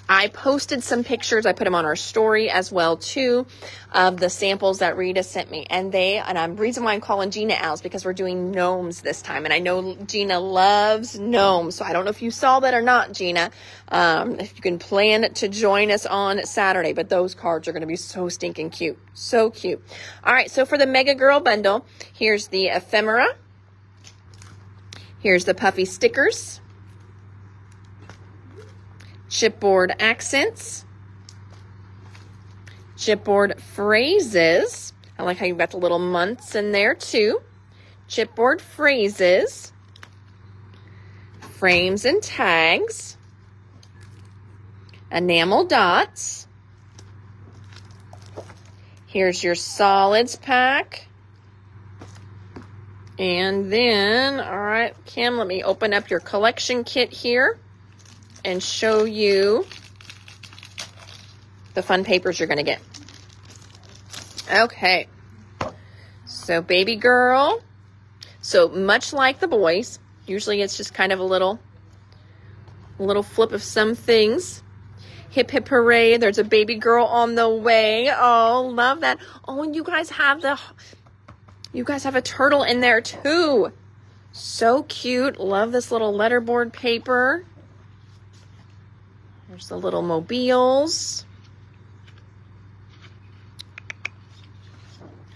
I posted some pictures. I put them on our story as well, too, of the samples that Rita sent me. And the reason why I'm calling Gina out is because we're doing gnomes this time. And I know Gina loves gnomes. So I don't know if you saw that or not, Gina. If you can plan to join us on Saturday. But those cards are going to be so stinking cute. So cute. All right. So for the Mega Girl bundle, here's the ephemera. Here's the puffy stickers. Chipboard accents, chipboard phrases. I like how you've got the little months in there too. Chipboard phrases, frames and tags, enamel dots. Here's your solids pack. And then, all right, Kim, let me open up your collection kit here and show you the fun papers you're going to get. Okay. So baby girl. So much like the boys, usually it's just kind of a little flip of some things. Hip hip hooray, there's a baby girl on the way. Oh, love that. Oh, and you guys have a turtle in there too. So cute. Love this little letterboard paper. There's the little mobiles.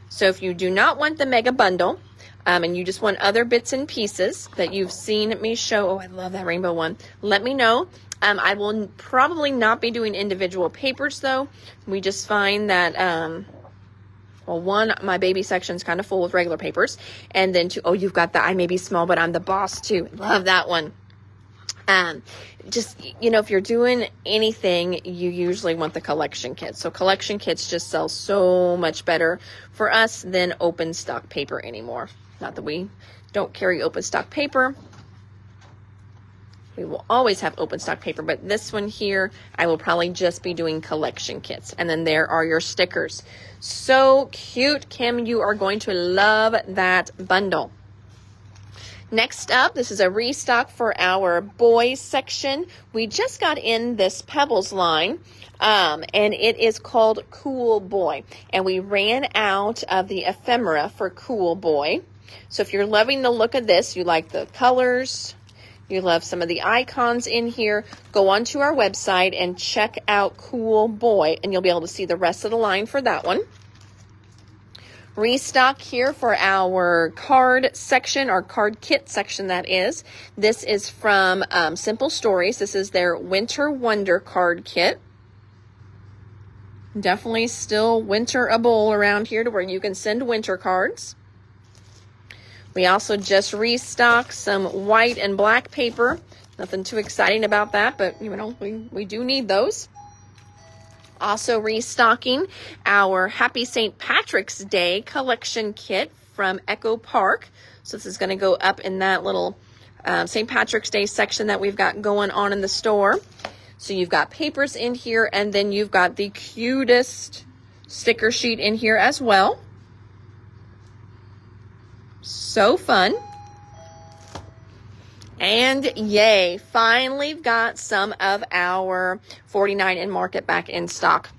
So if you do not want the mega bundle, and you just want other bits and pieces that you've seen me show. Oh, I love that rainbow one. Let me know. I will probably not be doing individual papers though. We just find that, well, one, my baby section is kind of full with regular papers. And then two, oh, you've got the I May Be Small, But I'm the Boss too. Love that one. Just, you know, if you're doing anything, you usually want the collection kits. So collection kits just sell so much better for us than open stock paper anymore. Not that we don't carry open stock paper. We will always have open stock paper, but this one here, I will probably just be doing collection kits. And then there are your stickers. So cute, Kim. You are going to love that bundle. Next up, this is a restock for our boys section. We just got in this Pebbles line, and it is called Cool Boy. And we ran out of the ephemera for Cool Boy. So if you're loving the look of this, you like the colors, you love some of the icons in here, go onto our website and check out Cool Boy, and you'll be able to see the rest of the line for that one. Restock here for our card section, our card kit section, that is. This is from Simple Stories. This is their Winter Wonder card kit. Definitely still winterable around here to where you can send winter cards. We also just restocked some white and black paper. Nothing too exciting about that, but you know, we do need those. Also restocking our Happy St. Patrick's Day collection kit from Echo Park. So this is going to go up in that little St. Patrick's Day section that we've got going on in the store. So you've got papers in here, and then you've got the cutest sticker sheet in here as well. So fun. And yay, finally got some of our 49 and Market back in stock.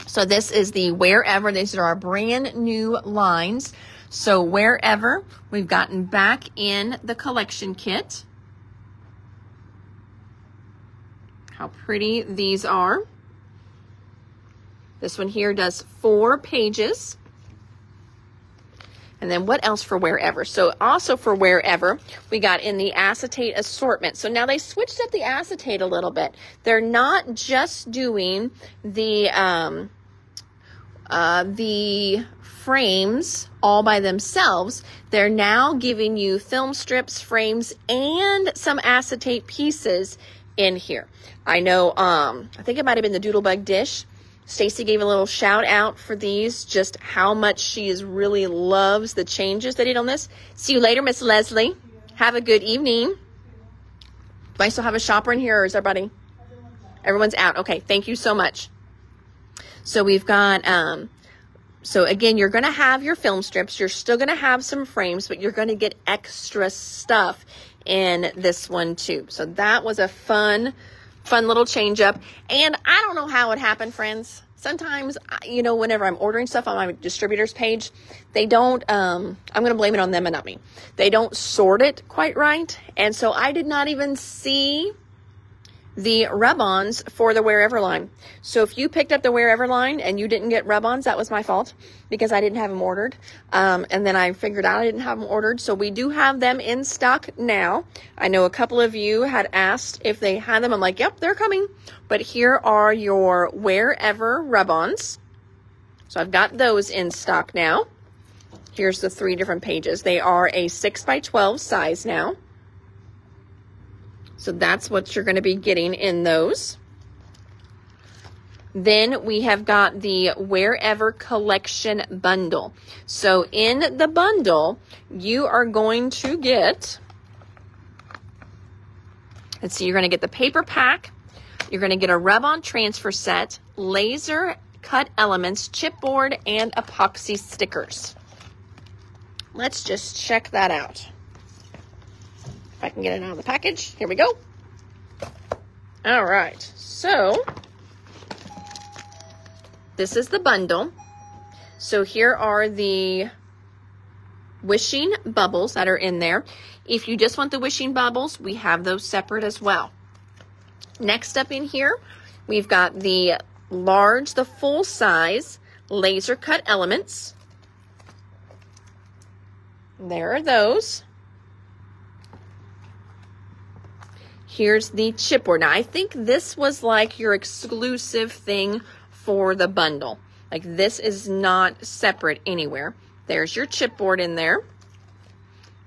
So this is the Wherever. These are our brand new lines. So Wherever, we've gotten back in the collection kit. How pretty these are. This one here does 4 pages. And then what else for Wherever? So also for Wherever, we got in the acetate assortment. So now they switched up the acetate a little bit. They're not just doing the frames all by themselves. They're now giving you film strips, frames, and some acetate pieces in here. I know, I think it might have been the Doodlebug dish. Stacy gave a little shout out for these, just how much she really loves the changes they did on this. See you later, Miss Leslie. Have a good evening. Do I still have a shopper in here, or is everybody? Everyone's out. Okay, thank you so much. So we've got, so again, you're going to have your film strips. You're still going to have some frames, but you're going to get extra stuff in this one too. So that was a fun little change up. And I don't know how it happened, friends. Sometimes, you know, whenever I'm ordering stuff on my distributor's page, they don't, I'm going to blame it on them and not me. They don't sort it quite right. And so I did not even see the rub-ons for the Wherever line. So if you picked up the Wherever line and you didn't get rub-ons, that was my fault because I didn't have them ordered. And then I figured out I didn't have them ordered. So we do have them in stock now. I know a couple of you had asked if they had them. I'm like, yep, they're coming. But here are your Wherever rub-ons. So I've got those in stock now. Here's the 3 different pages. They are a 6x12 size now. So that's what you're going to be getting in those. Then we have got the Wherever collection bundle. So in the bundle, you are going to get, let's see, you're going to get the paper pack. You're going to get a rub-on transfer set, laser cut elements, chipboard, and epoxy stickers. Let's just check that out. If I can get it out of the package. Here we go. All right. So this is the bundle. So here are the wishing bubbles that are in there. If you just want the wishing bubbles, we have those separate as well. Next up in here, we've got the large, the full size laser cut elements. There are those. Here's the chipboard. Now, I think this was like your exclusive thing for the bundle. Like, this is not separate anywhere. There's your chipboard in there.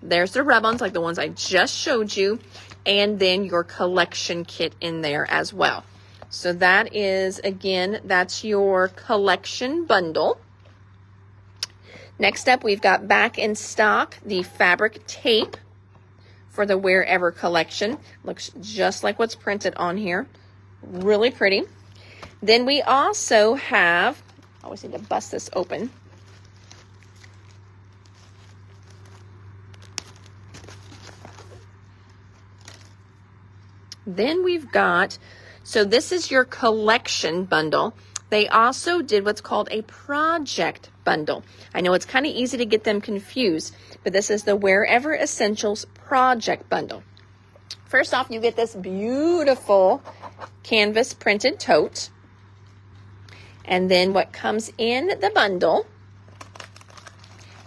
There's the rub-ons, like the ones I just showed you. And then your collection kit in there as well. So that is, again, that's your collection bundle. Next up, we've got back in stock the fabric tape for the Wherever collection. Looks just like what's printed on here. Really pretty. Then we also have, I always need to bust this open. Then we've got, so this is your collection bundle. They also did what's called a project bundle. I know it's kind of easy to get them confused, but this is the Wherever Essentials Project Bundle. First off, you get this beautiful canvas printed tote. And then what comes in the bundle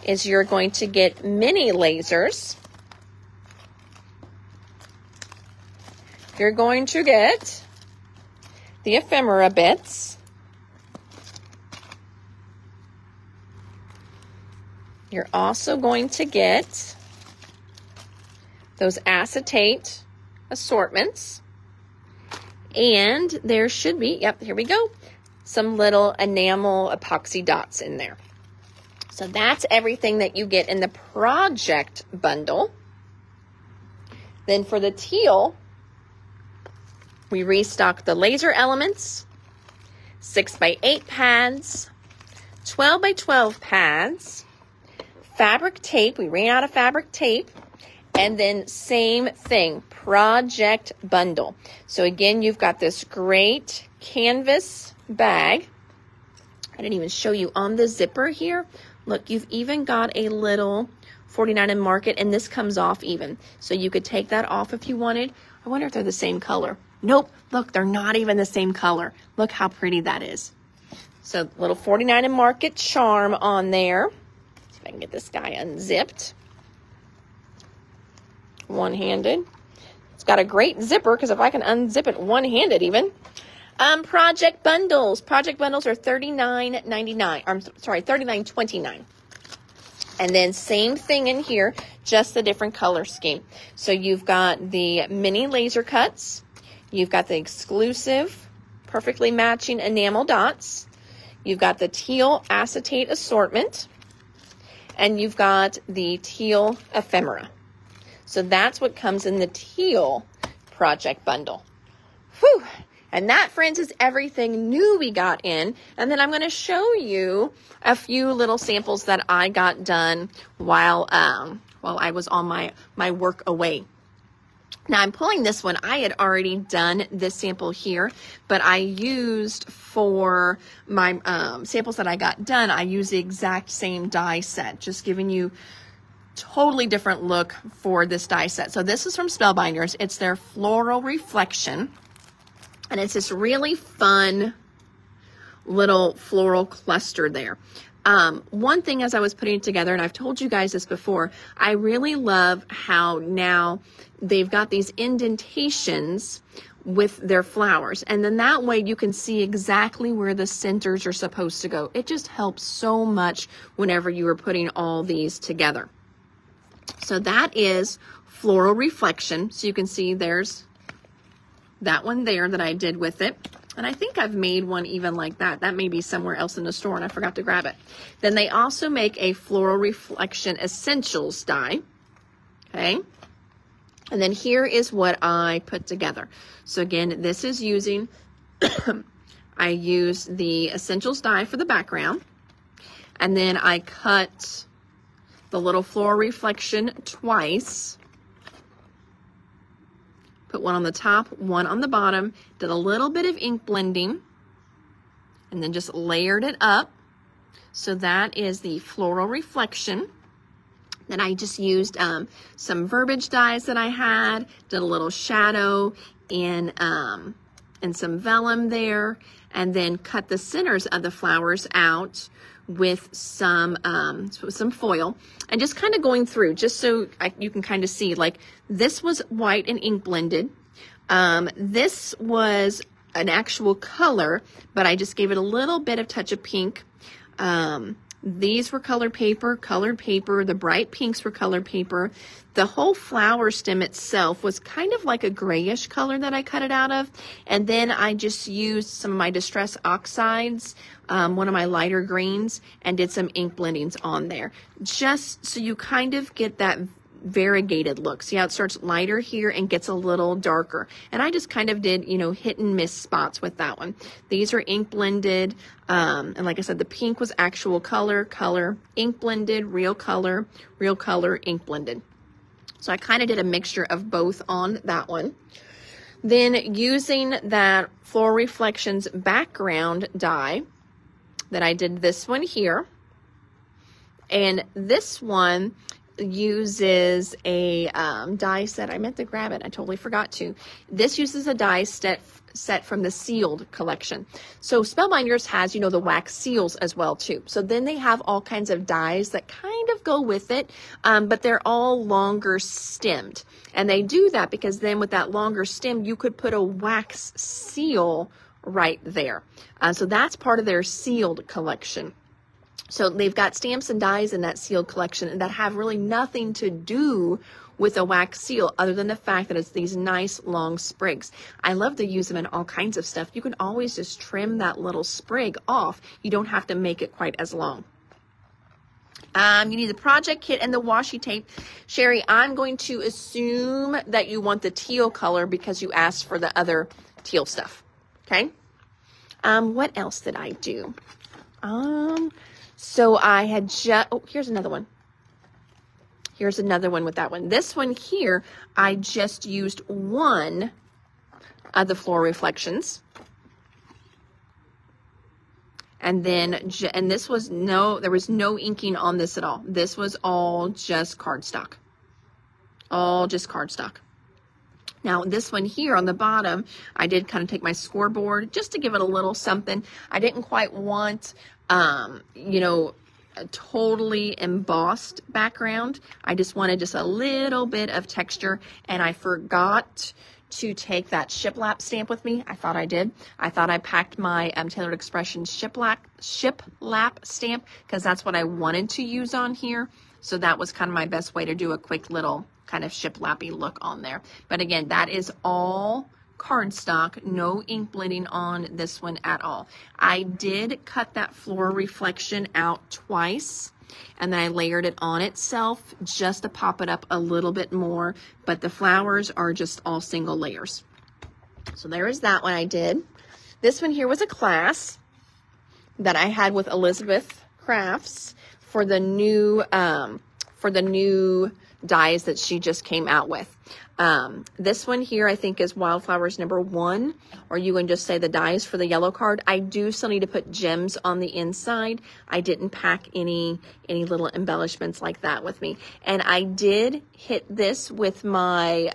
is you're going to get mini lasers. You're going to get the ephemera bits. You're also going to get those acetate assortments. And there should be, yep, here we go, some little enamel epoxy dots in there. So that's everything that you get in the project bundle. Then for the teal, we restocked the laser elements, 6x8 pads, 12x12 pads, fabric tape. We ran out of fabric tape. And then same thing, project bundle. So again, you've got this great canvas bag. I didn't even show you on the zipper here. Look, you've even got a little 49 and mark it, and this comes off even. So you could take that off if you wanted. I wonder if they're the same color. Nope, look, they're not even the same color. Look how pretty that is. So little 49 and mark it charm on there. See if I can get this guy unzipped. One-handed. It's got a great zipper because if I can unzip it one-handed even. Project bundles. Project bundles are $39.99. I'm sorry, $39.29. And then same thing in here, just a different color scheme. So you've got the mini laser cuts. You've got the exclusive, perfectly matching enamel dots. You've got the teal acetate assortment. And you've got the teal ephemera. So that's what comes in the teal project bundle. Whew. And that, friends, is everything new we got in. And then I'm going to show you a few little samples that I got done while I was on my work away. Now I'm pulling this one. I had already done this sample here, but I used for my samples that I got done, I used the exact same die set, just giving you totally different look for this die set. So this is from Spellbinders. It's their Floral Reflection. And it's this really fun little floral cluster there. One thing as I was putting it together, and I've told you guys this before, I really love how now they've got these indentations with their flowers. And then that way you can see exactly where the centers are supposed to go. It just helps so much whenever you are putting all these together. So that is Floral Reflection. So you can see there's that one there that I did with it. And I think I've made one even like that. That may be somewhere else in the store and I forgot to grab it. Then they also make a Floral Reflection Essentials die. Okay. And then here is what I put together. So again, this is using, I used the Essentials die for the background. And then I cut the little Floral Reflection twice. Put one on the top, one on the bottom, did a little bit of ink blending, and then just layered it up. So that is the Floral Reflection. Then I just used some verbiage dies that I had, did a little shadow in and some vellum there, and then cut the centers of the flowers out with some foil, and just kind of going through, just so you can kind of see, like this was white and ink blended. This was an actual color, but I just gave it a little bit of touch of pink. These were colored paper. The bright pinks were colored paper. The whole flower stem itself was kind of like a grayish color that I cut it out of. And then I just used some of my Distress Oxides, one of my lighter greens, and did some ink blendings on there. Just so you kind of get that variegated look. See how it starts lighter here and gets a little darker. And I just kind of did, you know, hit and miss spots with that one. These are ink blended. And like I said, the pink was actual color, ink blended, real color, ink blended. So I kind of did a mixture of both on that one. Then using that Floral Reflections background die that I did this one here. And this one uses a die set. I meant to grab it. I totally forgot to. This uses a die set from the Sealed collection. So Spellbinders has, you know, the wax seals as well too. So then they have all kinds of dies that kind of go with it, but they're all longer stemmed. And they do that because then with that longer stem, you could put a wax seal right there. So that's part of their Sealed collection. So they've got stamps and dies in that Sealed collection that have really nothing to do with a wax seal other than the fact that it's these nice long sprigs. I love to use them in all kinds of stuff. You can always just trim that little sprig off. You don't have to make it quite as long. You need the project kit and the washi tape. Sherry, I'm going to assume that you want the teal color because you asked for the other teal stuff. Okay. What else did I do? So I had just, oh, here's another one. Here's another one with that one. This one here, I just used one of the Floral Reflections. And then, and this was there was no inking on this at all. This was all just cardstock. All just cardstock. Now, this one here on the bottom, I did kind of take my scoreboard just to give it a little something. I didn't quite want, you know, a totally embossed background. I just wanted just a little bit of texture, and I forgot to take that shiplap stamp with me. I thought I did. I thought I packed my Tailored Expressions shiplap stamp because that's what I wanted to use on here. So that was kind of my best way to do a quick little kind of shiplappy look on there. But again, that is all cardstock, no ink blending on this one at all. I did cut that Floral Reflection out twice, and then I layered it on itself just to pop it up a little bit more, but the flowers are just all single layers. So there is that one I did. This one here was a class that I had with Elizabeth Crafts for the new dies that she just came out with. This one here I think is Wildflowers #1, or you can just say the dies for the yellow card. I do still need to put gems on the inside. I didn't pack any little embellishments like that with me. And I did hit this with my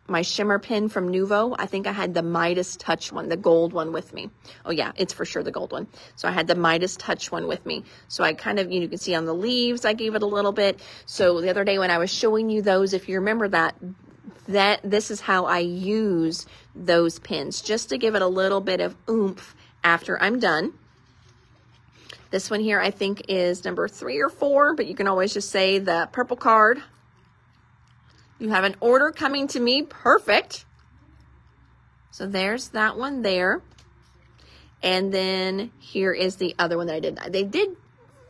my shimmer pin from Nuvo. I think I had the Midas Touch one, the gold one with me. Oh yeah, it's for sure the gold one. So I had the Midas Touch one with me. So I kind of, you can see on the leaves, I gave it a little bit. So the other day when I was showing you those, if you remember that this is how I use those pins, just to give it a little bit of oomph after I'm done. This one here I think is number 3 or 4, but you can always just say the purple card. You have an order coming to me. Perfect. So there's that one there. And then here is the other one that I did. They did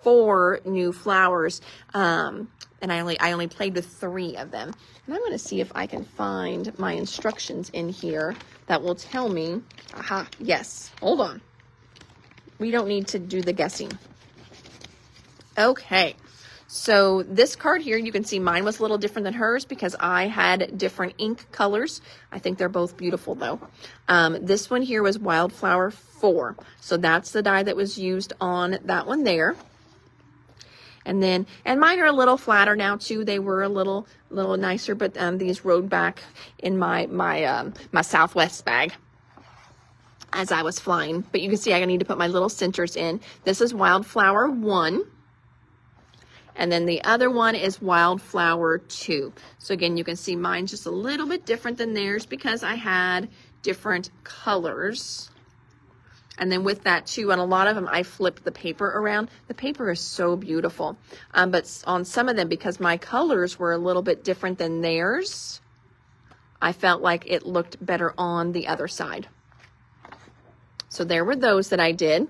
4 new flowers, and I only played with 3 of them. And I'm going to see if I can find my instructions in here that will tell me. Aha, yes. Hold on. We don't need to do the guessing. Okay. So this card here, you can see mine was a little different than hers because I had different ink colors. I think they're both beautiful though. This one here was Wildflower 4. So that's the die that was used on that one there. And mine are a little flatter now too. They were a little nicer, but these rode back in my Southwest bag. as I was flying. But you can see I need to put my little centers in. This is Wildflower 1. And then the other one is Wildflower 2. So again, you can see mine's just a little bit different than theirs because I had different colors. And then with that too, on a lot of them, I flipped the paper around. The paper is so beautiful. But on some of them, because my colors were a little bit different than theirs, I felt like it looked better on the other side. So there were those that I did.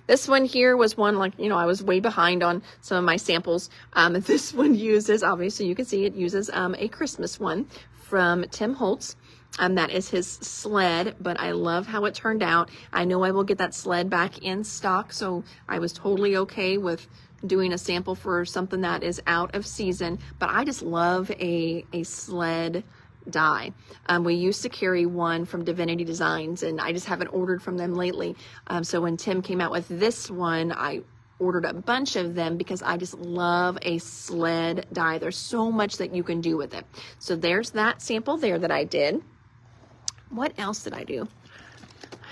This one here was one, like, you know, I was way behind on some of my samples. This one uses, obviously you can see it uses a Christmas one from Tim Holtz. That is his sled, but I love how it turned out. I know I will get that sled back in stock, so I was totally okay with doing a sample for something that is out of season, but I just love a sled die. We used to carry one from Divinity Designs, and I just haven't ordered from them lately. So when Tim came out with this one, I ordered a bunch of them because I just love a sled die. There's so much that you can do with it. So there's that sample there that I did. What else did I do?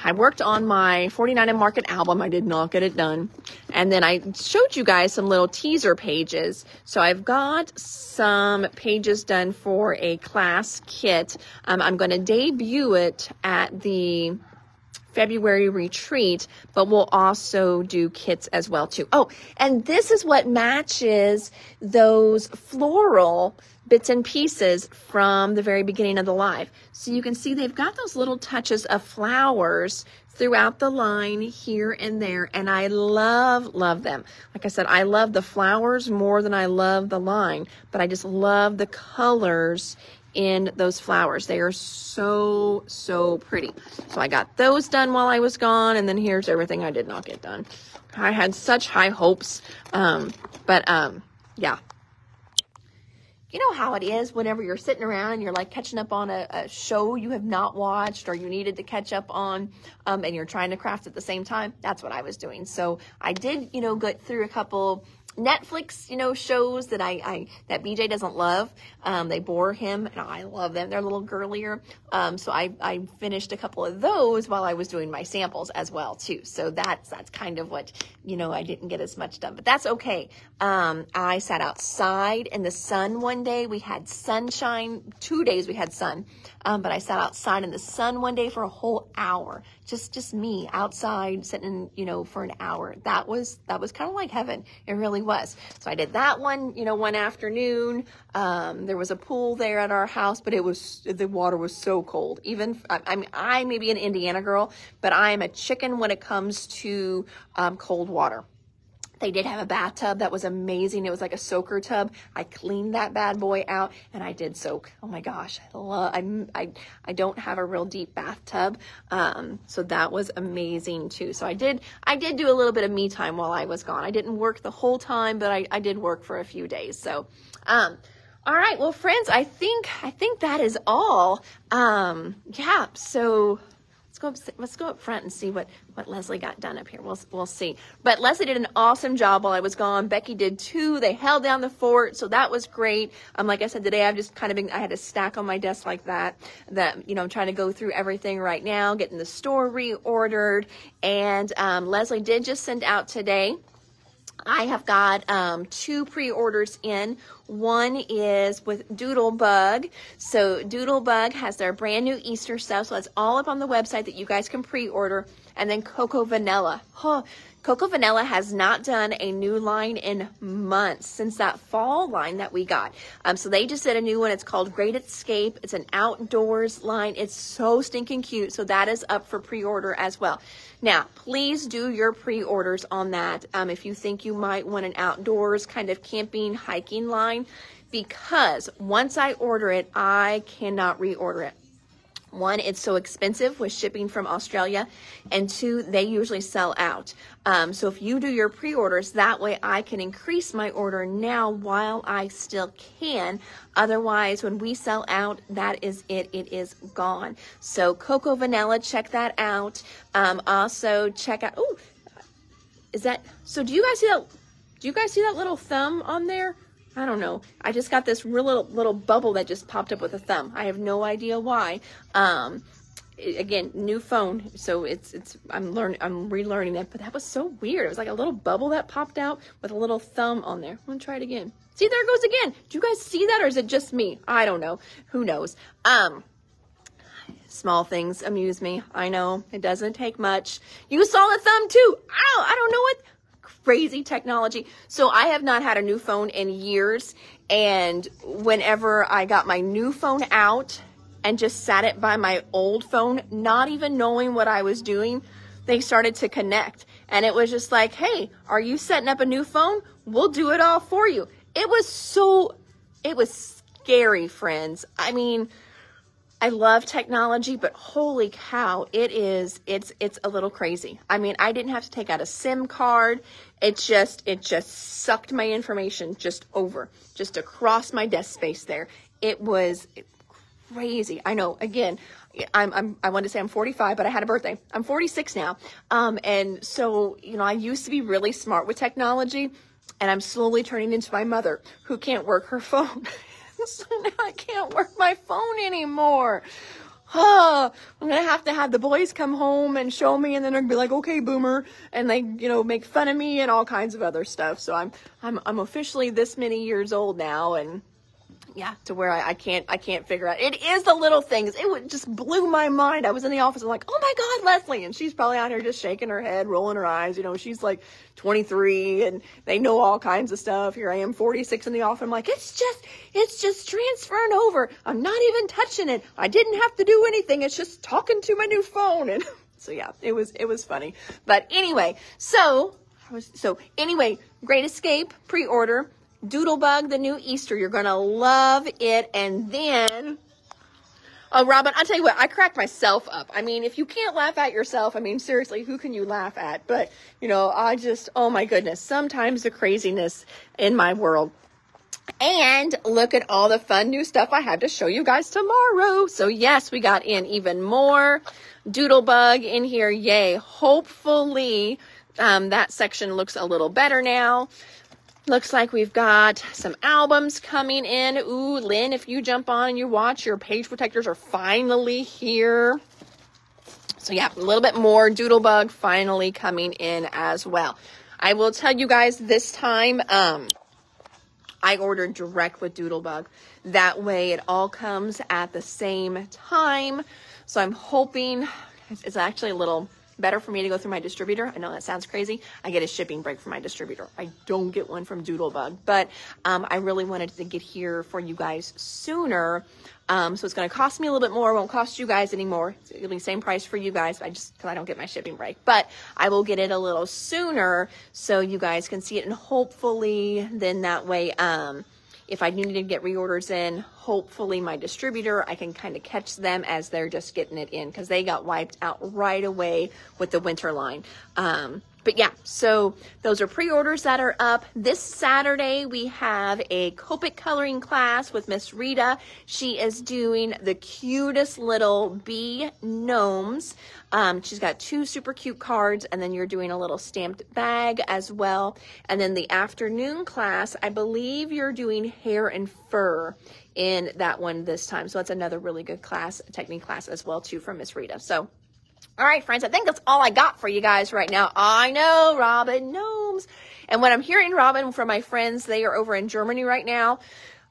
I worked on my 49 and Market album. I did not get it done. And then I showed you guys some little teaser pages. So I've got some pages done for a class kit. I'm going to debut it at the February retreat, but we'll also do kits as well too. Oh, and this is what matches those floral bits and pieces from the very beginning of the live. So you can see they've got those little touches of flowers throughout the line here and there, and I love them. Like I said, I love the flowers more than I love the line, but I just love the colors in those flowers. They are so pretty. So I got those done while I was gone, and then here's everything I did not get done. I had such high hopes, yeah. You know how it is whenever you're sitting around and you're like catching up on a show you have not watched or you needed to catch up on, and you're trying to craft at the same time. That's what I was doing. So I did, you know, get through a couple Netflix, you know, shows that that BJ doesn't love. They bore him, and I love them. They're a little girlier. So I finished a couple of those while I was doing my samples as well too. So that's kind of what, you know, I didn't get as much done, but that's okay. I sat outside in the sun one day. We had sunshine. 2 days we had sun. But I sat outside in the sun one day for a whole hour. Just me outside sitting, you know, for an hour. That was kind of like heaven. It really was. So I did that one, you know, one afternoon. There was a pool there at our house, but the water was so cold. Even, I may be an Indiana girl, but I am a chicken when it comes to cold water. They did have a bathtub that was amazing. It was like a soaker tub. I cleaned that bad boy out and I did soak. Oh my gosh, I don't have a real deep bathtub, so that was amazing too. So I did do a little bit of me time while I was gone. I didn't work the whole time, but I did work for a few days. So, all right, well, friends, I think that is all. Yeah, so let's go up front and see what Leslie got done up here. We'll see. But Leslie did an awesome job while I was gone. Becky did too. They held down the fort, so that was great. Like I said, today I've just kind of I had a stack on my desk like that, you know, I'm trying to go through everything right now, getting the store reordered. And Leslie did just send out today. I have got 2 pre-orders in. One is with Doodlebug. So Doodlebug has their brand new Easter stuff. So it's all up on the website that you guys can pre-order. And then Coco Vanilla. Coco Vanilla has not done a new line in months since that fall line that we got. So they just did a new one. It's called Great Escape. It's an outdoors line. It's so stinking cute. So that is up for pre-order as well. Now, please do your pre-orders on that if you think you might want an outdoors kind of camping, hiking line, because once I order it, I cannot reorder it. 1, it's so expensive with shipping from Australia, and 2, they usually sell out. So if you do your pre-orders, that way I can increase my order now while I still can. Otherwise, when we sell out, that is it. It is gone. So Coco Vanilla, check that out. Also check out, oh, is that, so do you guys see that little thumb on there? I don't know. I just got this real little bubble that just popped up with a thumb. I have no idea why. again, new phone. So I'm relearning it, but that was so weird. It was like a little bubble that popped out with a little thumb on there. I'm gonna try it again. See, there it goes again. Do you guys see that, or is it just me? I don't know. Who knows? Small things amuse me. I know it doesn't take much. You saw the thumb too. Ow, I don't know what crazy technology. So I have not had a new phone in years. And whenever I got my new phone out and just sat it by my old phone, not even knowing what I was doing, they started to connect. And it was just like, hey, are you setting up a new phone? We'll do it all for you. It was scary, friends. I mean, I love technology, but holy cow, it's a little crazy. I mean, I didn't have to take out a SIM card. It just sucked my information just across my desk space there. It was crazy. I know, again, I wanted to say I'm 45, but I had a birthday. I'm 46 now. And so, I used to be really smart with technology, and I'm slowly turning into my mother who can't work her phone. So now I can't work my phone anymore. I'm going to have the boys come home and show me, and then they're going to be like, okay, boomer. And they, make fun of me and all kinds of other stuff. So I'm officially this many years old now, and yeah, to where I can't figure out. It is the little things. It just blew my mind. I was in the office. I'm like, oh my God, Leslie. And she's probably out here just shaking her head, rolling her eyes. She's like 23 and they know all kinds of stuff. Here I am 46 in the office. I'm like, it's just transferring over. I'm not even touching it. I didn't have to do anything. It's just talking to my new phone. And so yeah, it was funny. But anyway, Great Escape pre-order. Doodlebug, the new Easter. You're going to love it. And then, oh, Robin, I'll tell you what, I cracked myself up. I mean, if you can't laugh at yourself, I mean, seriously, who can you laugh at? But, oh my goodness, sometimes the craziness in my world. And look at all the fun new stuff I have to show you guys tomorrow. So yes, we got in even more Doodlebug in here. Yay. Hopefully, that section looks a little better now. Looks like we've got some albums coming in. Ooh, Lynn, if you jump on and you watch, your page protectors are finally here. So yeah, a little bit more Doodlebug finally coming in as well. I will tell you guys this time, I ordered direct with Doodlebug. That way it all comes at the same time. So I'm hoping it's actually a little better for me to go through my distributor. I know that sounds crazy. I get a shipping break from my distributor. I don't get one from Doodlebug, but I really wanted to get here for you guys sooner. So it's going to cost me a little bit more. It won't cost you guys anymore. It'll be the same price for you guys, because I don't get my shipping break, but I will get it a little sooner so you guys can see it. And hopefully then that way, if I need to get reorders in, hopefully my distributor, I can kind of catch them as they're just getting it in, because they got wiped out right away with the winter line. But yeah, so those are pre-orders that are up. This Saturday, we have a Copic coloring class with Miss Rita. She is doing the cutest little bee gnomes. She's got 2 super cute cards, and then you're doing a little stamped bag as well. And then the afternoon class, I believe you're doing hair and fur in that one this time. So that's another really good class, technique class as well too from Miss Rita. So all right, friends, I think that's all I got for you guys right now. I know, Robin, gnomes. And what I'm hearing, Robin, from my friends, they are over in Germany right now,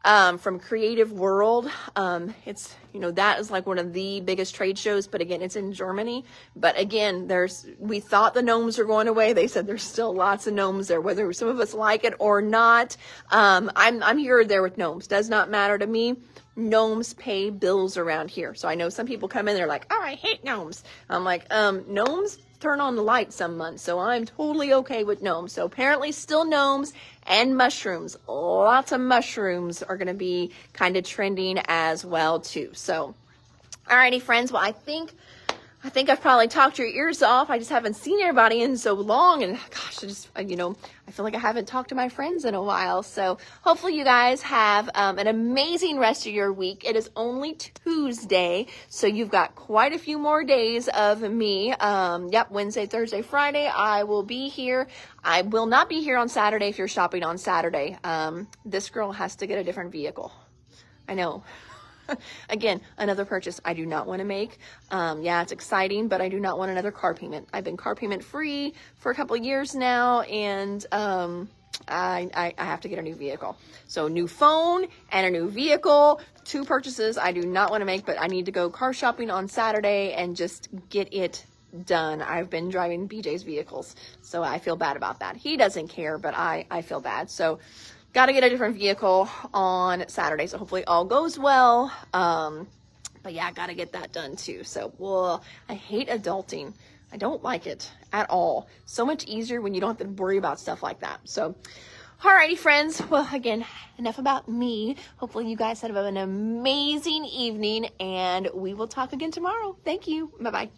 from Creative World. It's, that is like one of the biggest trade shows, but again, it's in Germany. But again, we thought the gnomes are going away. They said there's still lots of gnomes there, whether some of us like it or not. I'm here or there with gnomes. Does not matter to me. Gnomes pay bills around here. So I know some people come in, they're like, oh, I hate gnomes. I'm like, gnomes turn on the light some months, so I'm totally okay with gnomes. So apparently still gnomes and mushrooms. Lots of mushrooms are going to be kind of trending as well too. So, alrighty, friends. Well, I think I've probably talked your ears off. I just haven't seen everybody in so long, and gosh, I feel like I haven't talked to my friends in a while. So hopefully you guys have an amazing rest of your week. It is only Tuesday, so you've got quite a few more days of me. Wednesday, Thursday, Friday, I will be here. I will not be here on Saturday if you're shopping on Saturday. This girl has to get a different vehicle. I know. Again, another purchase I do not want to make. Yeah, it's exciting, but I do not want another car payment. I've been car payment free for a couple of years now, and I have to get a new vehicle. So new phone and a new vehicle, 2 purchases I do not want to make, but I need to go car shopping on Saturday and just get it done. I've been driving BJ's vehicles, so I feel bad about that. He doesn't care, but I feel bad. So got to get a different vehicle on Saturday, so hopefully all goes well. But yeah, got to get that done too. So, well, I hate adulting. I don't like it at all. So much easier when you don't have to worry about stuff like that. So, alrighty, friends. Well, again, enough about me. Hopefully you guys have an amazing evening, and we will talk again tomorrow. Thank you. Bye-bye.